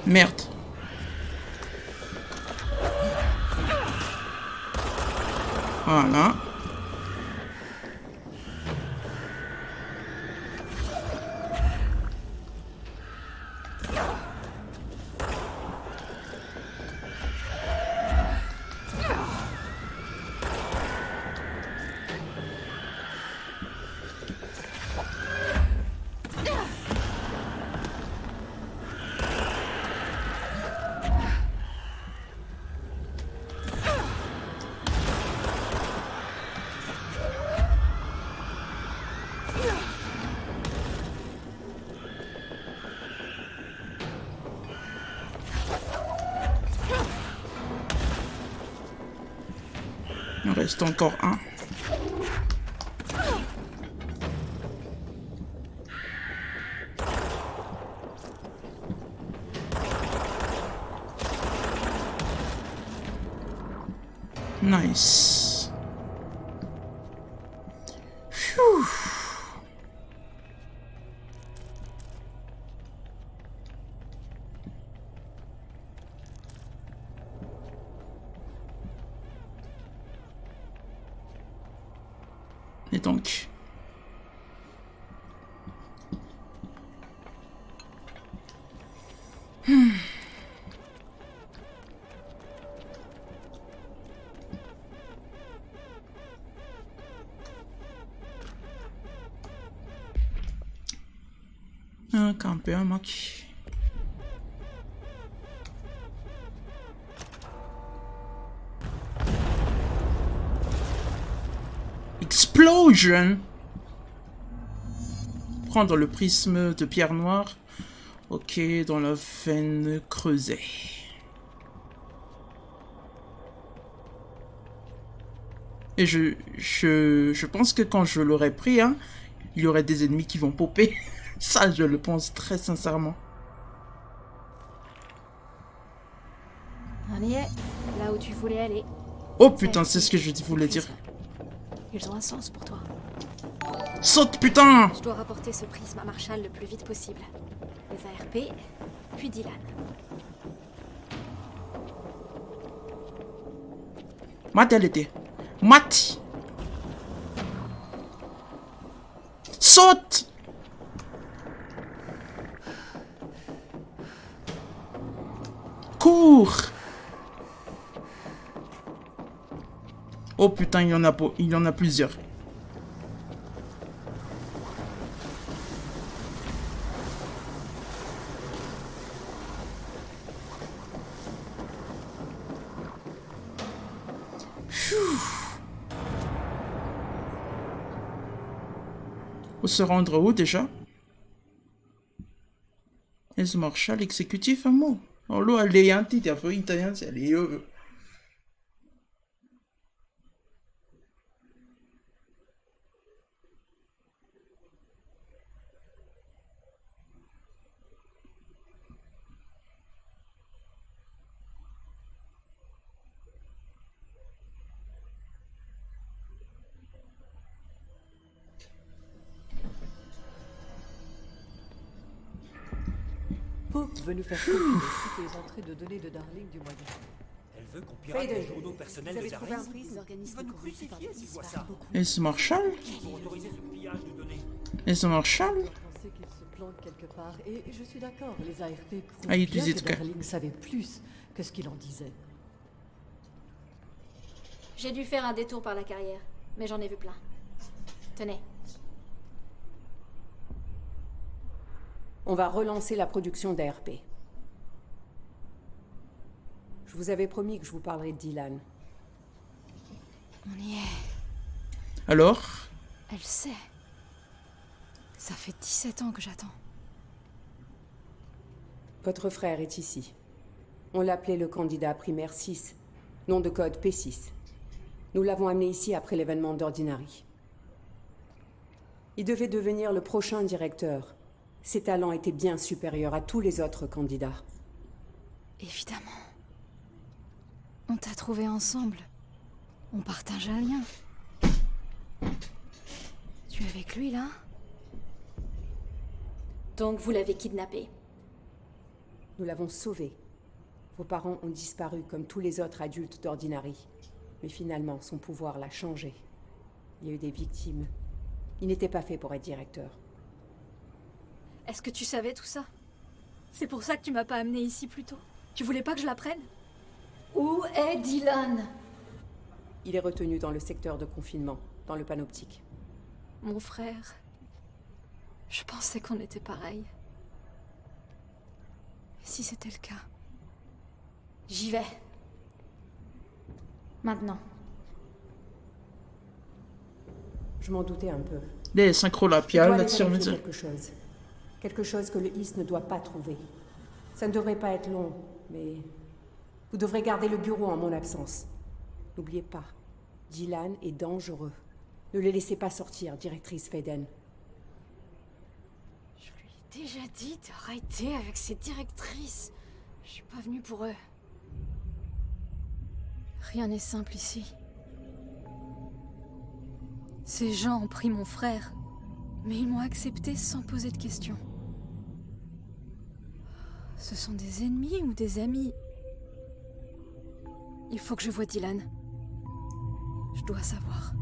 Merde. Voilà. Il en reste encore un. Nice. Phew. Et donc... Un camper, un match. Explosion! Prendre le prisme de pierre noire. Ok, dans la veine creusée. Et je pense que quand je l'aurais pris, hein, il y aurait des ennemis qui vont popper. Ça, je le pense très sincèrement. On y est, là où tu voulais aller. Oh putain, c'est ce que je voulais dire. Ils ont un sens pour toi. Saute, putain! Je dois rapporter ce prisme à Marshall le plus vite possible. Les ARP, puis Dylan. Matt, elle était. Matt! Saute! Cours! Oh putain, il y en a plusieurs. Faut se rendre où déjà? Enzo Marshall, exécutif, amor. Oh, lui, alleanti, ti ha fatto italiano, c'est io. Pope veut nous faire copier toutes les entrées de données de Darling du moyen. Elle veut qu'on pirate Faden, les journaux personnels vous de avez trouvé un Darling. prisme? Les organismes va nous corrompus par crucifier le s'il Is voit varient ça. beaucoup. Enzo Marshall? Pour autoriser ce pillage de données. Enzo Marshall? Je pensais qu'il se plante quelque part, et je suis d'accord, les ARP prouvent Ah, il bien utilise que Zka. Darling savait plus que ce qu'il en disait. J'ai dû faire un détour par la carrière, mais j'en ai vu plein. Tenez. On va relancer la production d'ARP. Je vous avais promis que je vous parlerais de Dylan. On y est. Alors? Elle sait. Ça fait 17 ans que j'attends. Votre frère est ici. On l'appelait le candidat primaire 6, nom de code P6. Nous l'avons amené ici après l'événement d'Ordinary. Il devait devenir le prochain directeur. Ses talents étaient bien supérieurs à tous les autres candidats. Évidemment. On t'a trouvé ensemble. On partage un lien. Tu es avec lui, là? Donc vous l'avez kidnappé. Nous l'avons sauvé. Vos parents ont disparu comme tous les autres adultes d'Ordinary. Mais finalement, son pouvoir l'a changé. Il y a eu des victimes. Il n'était pas fait pour être directeur. Est-ce que tu savais tout ça? C'est pour ça que tu m'as pas amené ici plus tôt? Tu voulais pas que je l'apprenne? Où est Dylan? Il est retenu dans le secteur de confinement, dans le panoptique. Mon frère. Je pensais qu'on était pareils. Et si c'était le cas? J'y vais. Maintenant. Je m'en doutais un peu. Les synchro la Je dois piale, aller la tire, vérifier quelque chose. Quelque chose que le IS ne doit pas trouver. Ça ne devrait pas être long, mais... Vous devrez garder le bureau en mon absence. N'oubliez pas, Dylan est dangereux. Ne les laissez pas sortir, directrice Faden. Je lui ai déjà dit d'arrêter avec ces directrices. Je suis pas venue pour eux. Rien n'est simple ici. Ces gens ont pris mon frère, mais ils m'ont accepté sans poser de questions. Ce sont des ennemis ou des amis? Il faut que je voie Dylan. Je dois savoir.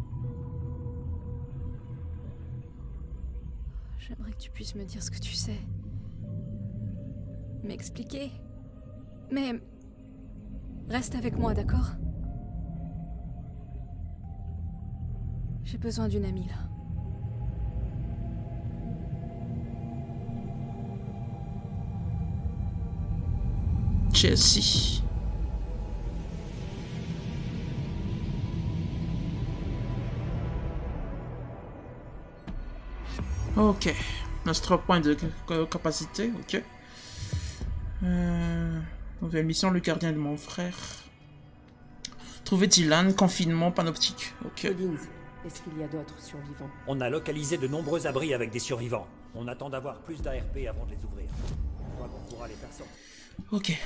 J'aimerais que tu puisses me dire ce que tu sais. M'expliquer. Mais... reste avec moi, d'accord? J'ai besoin d'une amie, là. Jessie. Ok. Notre 3 points de capacité, ok. Nouvelle mission, le gardien de mon frère. Trouver Dylan, confinement, panoptique, ok. Collins, est-ce qu'il y a d'autres survivants? On a localisé de nombreux abris avec des survivants. On attend d'avoir plus d'ARP avant de les ouvrir. Je crois qu'on pourra les faire sortir. Ok.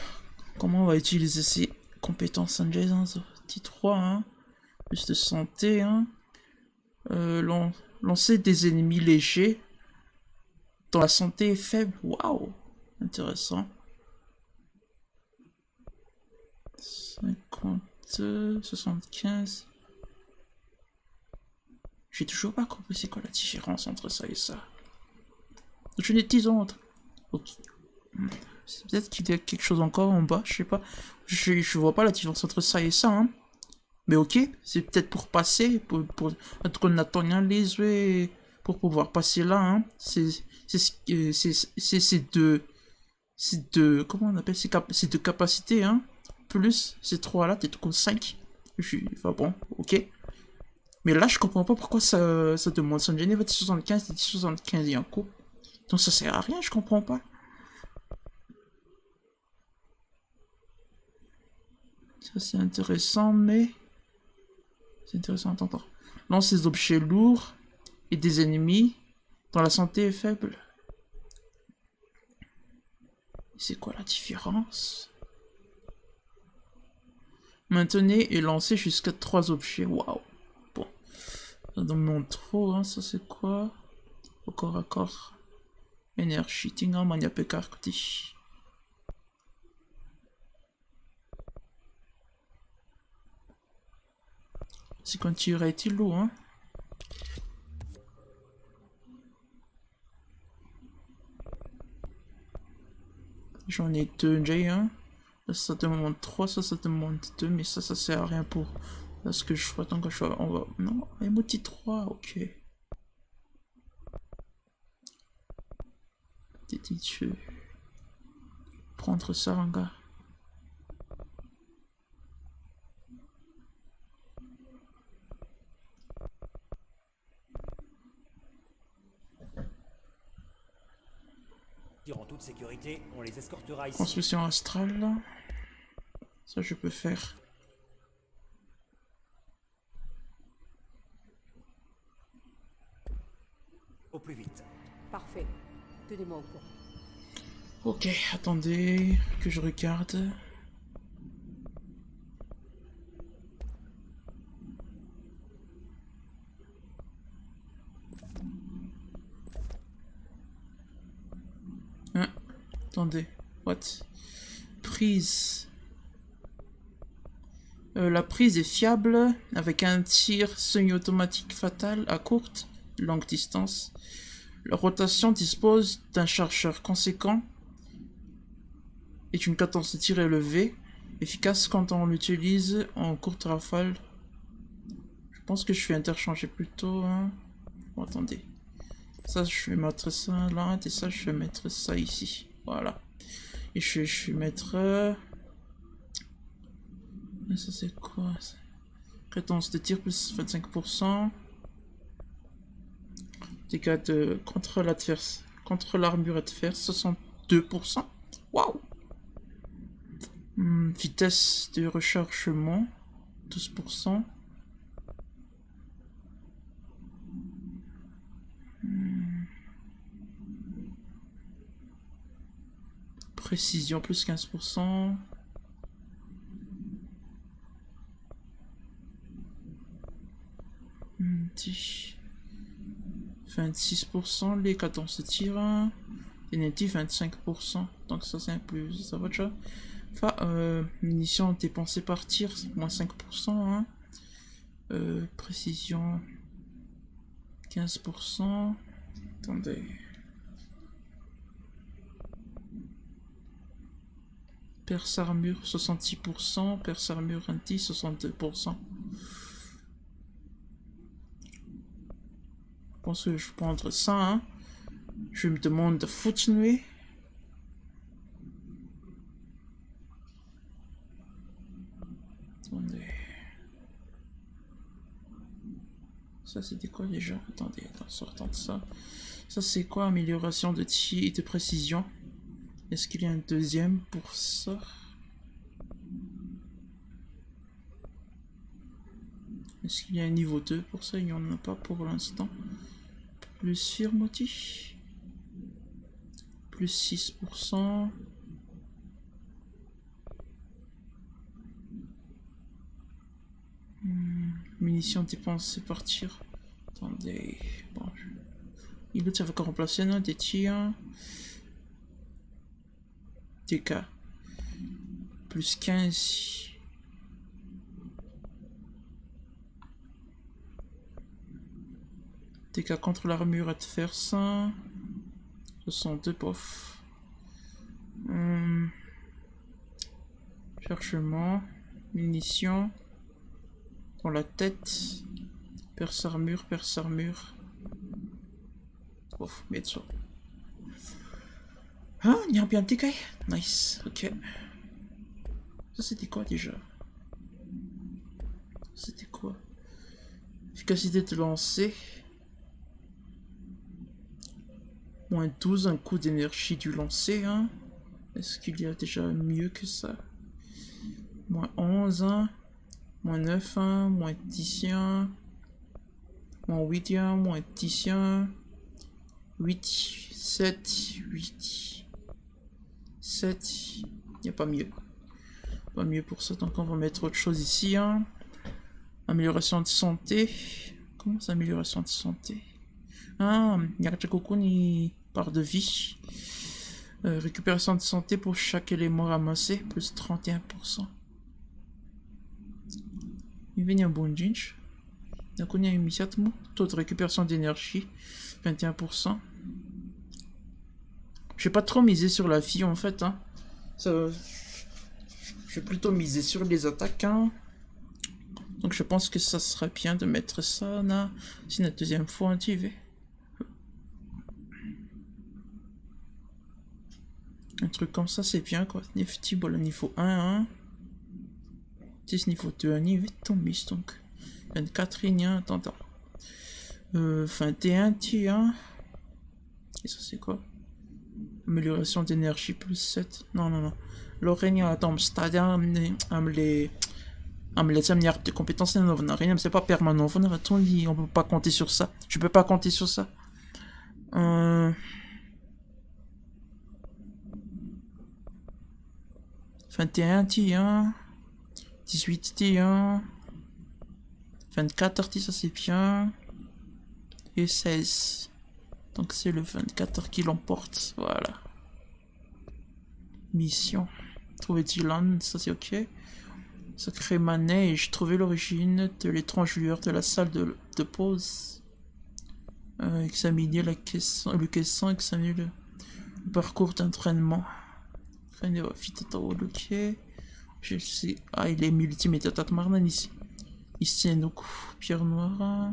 Comment on va utiliser ces compétences Sanjay hein, petit 3, hein. Plus de santé, hein. Lancer des ennemis légers dont la santé est faible. Waouh, intéressant. 50, 75. J'ai toujours pas compris c'est quoi la différence entre ça et ça. Je n'ai 10 autres. Ok. Peut-être qu'il y a quelque chose encore en bas, je sais pas. Je vois pas la différence entre ça et ça, hein. Mais ok, c'est peut-être pour passer, pour entre Nathaniel et les yeux, pour pouvoir passer là, hein. C'est deux, comment on appelle, c'est deux capacités, hein. Plus ces trois là, t'es comme 5. Enfin bon, ok. Mais là, je comprends pas pourquoi ça demande Sanjay 75 et 75 et un coup. Donc ça sert à rien, je comprends pas. Ça c'est intéressant, mais... C'est intéressant, attends. Lance des objets lourds et des ennemis dont la santé est faible. C'est quoi la différence? Maintenez et lancez jusqu'à 3 objets. Waouh. Bon. Ça demande trop, hein. Ça c'est quoi? Au corps à corps. Énergie. Tinga mania pekarkti. C'est quand tu irais être lourd, hein. J'en ai 2 déjà, hein. Là, ça demande 3, ça demande 2, mais ça sert à rien pour là, ce que je ferai tant que je on va. Non, emoji 3, ok. T'es prendre ça, un gars. En toute sécurité, on les escortera ici. Construction astrale, là. Ça je peux faire. Au plus vite. Parfait. Tenez-moi au courant. Ok, attendez que je regarde. Hein? Attendez, what? Prise. La prise est fiable avec un tir semi-automatique fatal à courte, longue distance. La rotation dispose d'un chargeur conséquent et une cadence de tir élevée, efficace quand on l'utilise en courte rafale. Je pense que je vais interchanger plutôt. Hein. Bon, attendez. Ça, je vais mettre ça là, et ça, je vais mettre ça ici. Voilà. Et je vais mettre... Ça, c'est quoi ça? Cadence de tir plus 25%. Dégâts de contre l'armure adverse, 62%. Waouh! Vitesse de rechargement, 12%. Précision, plus 15%. Hmm, 26%, les cadences de tir, énergie 25%, donc ça c'est un plus, ça va déjà. Enfin, munitions dépensées par tir, moins 5%, hein. Précision 15%, attendez. Perce armure 66%, perce armure anti 62%. Je pense que je vais prendre ça, hein. Je me demande de continuer. Attendez. Ça c'était quoi déjà? Attendez, en sortant de ça. Ça c'est quoi? Amélioration de tir et de précision. Est-ce qu'il y a un deuxième pour ça? Est-ce qu'il y a un niveau 2 pour ça? Il n'y en a pas pour l'instant. Plus firmoti. Plus 6%. Munitions dépensées par tir. Attendez. Bon, il est avec remplacer un des tirs. TK. Plus 15. TK contre l'armure adverse. 62 pof. Chargement. Munitions. Dans la tête. Perce armure, perce armure. Pof, mezzo. Ah, il y a un bien TK. Nice, ok. Ça c'était quoi déjà? C'était quoi? Efficacité de lancer. Moins 12, un coup d'énergie du lancer, hein. Est-ce qu'il y a déjà mieux que ça? Moins 11, hein. Moins 9, hein. Moins 10, hein. Moins 8, hein. Moins 10, hein. 8, 7, 8, 7. Il n'y a pas mieux. Pas mieux pour ça, donc on va mettre autre chose ici, hein. Amélioration de santé. Comment ça, amélioration de santé? Ah, Yarjakokun, il part de vie. Récupération de santé pour chaque élément ramassé, plus 31%. Il vient un bon jinch. Donc on a immédiatement taux de récupération d'énergie, 21%. Je vais pas trop miser sur la fille en fait, hein. Ça, je vais plutôt miser sur les attaques, hein. Donc je pense que ça serait bien de mettre ça là. C'est la deuxième fois un TV. Un truc comme ça c'est bien quoi. Nifty bon, le niveau 1, hein. 10 niveau 2, un niveau tombé donc. 24 rien, attends. 21 tiens. Et ça c'est quoi? Amélioration d'énergie plus 7. Non. Lorraine attends, stade les de compétences rien, c'est pas permanent. On peut pas compter sur ça. Je peux pas compter sur ça. 21 tiens. 18 tiens. 24 ça c'est bien. Et 16. Donc c'est le 24 qui l'emporte. Voilà. Mission. Trouver Dylan, ça c'est ok. Sacré manège. Trouver l'origine de l'étrange lueur de la salle de pause. Examiner le caisson. Examiner le parcours d'entraînement. Ok. Je sais. Ah, il est multimédia Marnan ici. Ici, pierre noire.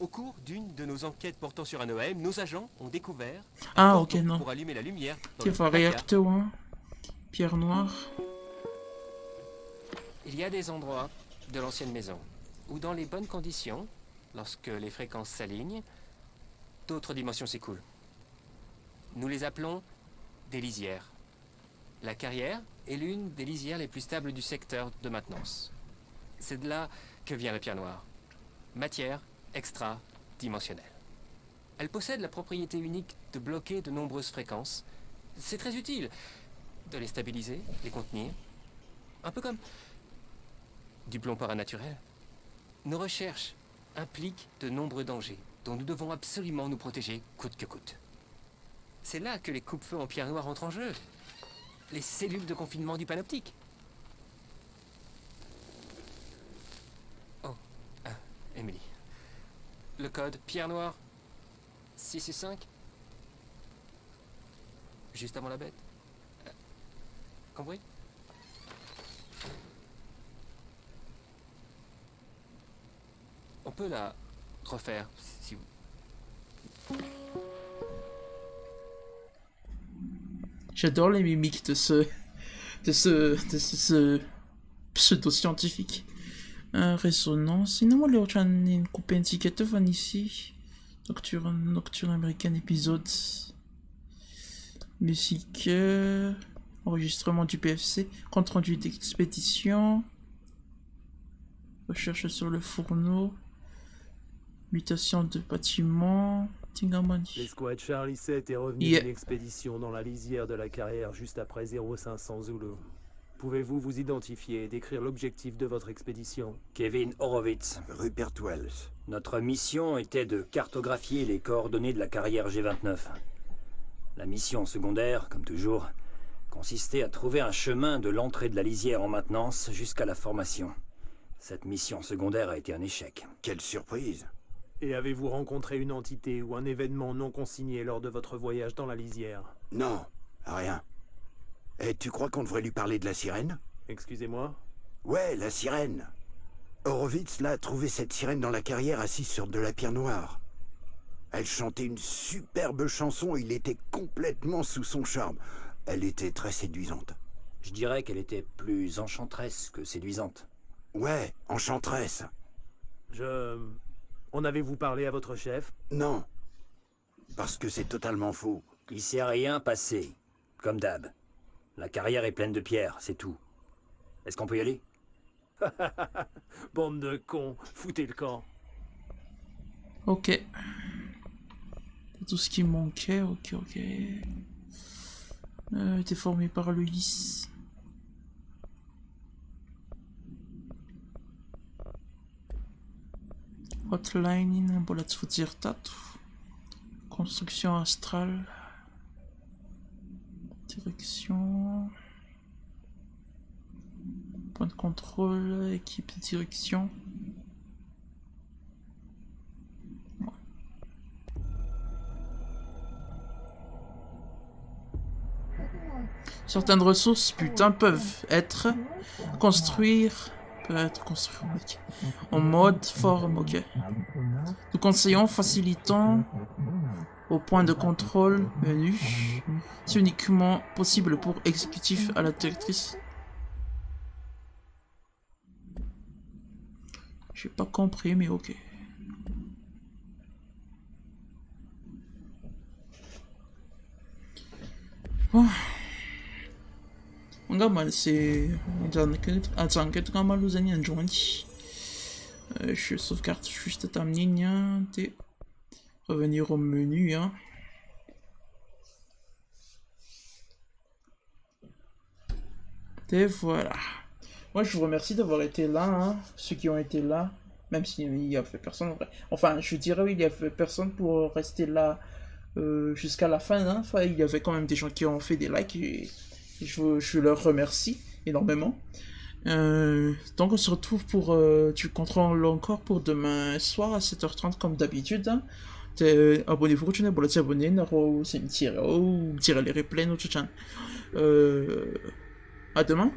Au cours d'une de nos enquêtes portant sur un OM, nos agents ont découvert un cordon pour allumer la lumière. Réacteur, hein. Pierre noire. Il y a des endroits de l'ancienne maison où, dans les bonnes conditions, lorsque les fréquences s'alignent, d'autres dimensions s'écoulent. Nous les appelons des lisières. La carrière est l'une des lisières les plus stables du secteur de maintenance. C'est de là que vient la pierre noire. Matière extra-dimensionnelle. Elle possède la propriété unique de bloquer de nombreuses fréquences. C'est très utile de les stabiliser, les contenir. Un peu comme du plomb paranaturel. Nos recherches impliquent de nombreux dangers dont nous devons absolument nous protéger coûte que coûte. C'est là que les coupe-feux en pierre noire entrent en jeu. Les cellules de confinement du panoptique. Oh, Emily. Le code pierre noire 6 et 5. Juste avant la bête. Compris? On peut la refaire si vous... J'adore les mimiques de ce pseudo-scientifique. Résonance. Sinon, le j'ai une coupe indicateur van ici. Nocturne américaine épisode. Musique. Enregistrement du PFC. Compte rendu d'expédition. Recherche sur le fourneau. Mutation de bâtiment. L'escouade Charlie 7 est revenu d'une expédition dans la lisière de la carrière juste après 0500 Zulu. Pouvez-vous vous identifier et décrire l'objectif de votre expédition? Kevin Horowitz. Rupert Wells. Notre mission était de cartographier les coordonnées de la carrière G29. La mission secondaire, comme toujours, consistait à trouver un chemin de l'entrée de la lisière en maintenance jusqu'à la formation. Cette mission secondaire a été un échec. Quelle surprise! Et avez-vous rencontré une entité ou un événement non consigné lors de votre voyage dans la lisière? Non, rien. Et tu crois qu'on devrait lui parler de la sirène? Excusez-moi? Ouais, la sirène. Horowitz, là, a trouvé cette sirène dans la carrière assise sur de la pierre noire. Elle chantait une superbe chanson, il était complètement sous son charme. Elle était très séduisante. Je dirais qu'elle était plus enchanteresse que séduisante. Ouais, enchanteresse. En avez-vous parlé à votre chef? Non. Parce que c'est totalement faux. Il s'est rien passé. Comme d'hab. La carrière est pleine de pierres, c'est tout. Est-ce qu'on peut y aller? Bande de cons, foutez le camp. Ok. C'est tout ce qui manquait, ok. T'es formé par Loïs. Hotline, bolets fudzirtatu. Construction astrale. Direction. Point de contrôle, équipe de direction. Certaines ressources, putain, peuvent être construire, ok. En mode forme, ok. Nous conseillons facilitant au point de contrôle menu. C'est uniquement possible pour exécutif à la directrice. J'ai pas compris, mais ok. Oh. C'est je sauvegarde juste ta ligne. Revenir au menu. Hein. Et voilà. Moi je vous remercie d'avoir été là. Hein. Ceux qui ont été là. Même s'il y a fait personne. Enfin je dirais oui, il y a fait personne pour rester là jusqu'à la fin. Hein. Enfin, il y avait quand même des gens qui ont fait des likes. Et je leur remercie énormément. Donc on se retrouve pour du contrôle encore pour demain soir à 7h30 comme d'habitude. Hein. Abonnez-vous quand vous voulez abonner, ou tirer les replays, à demain.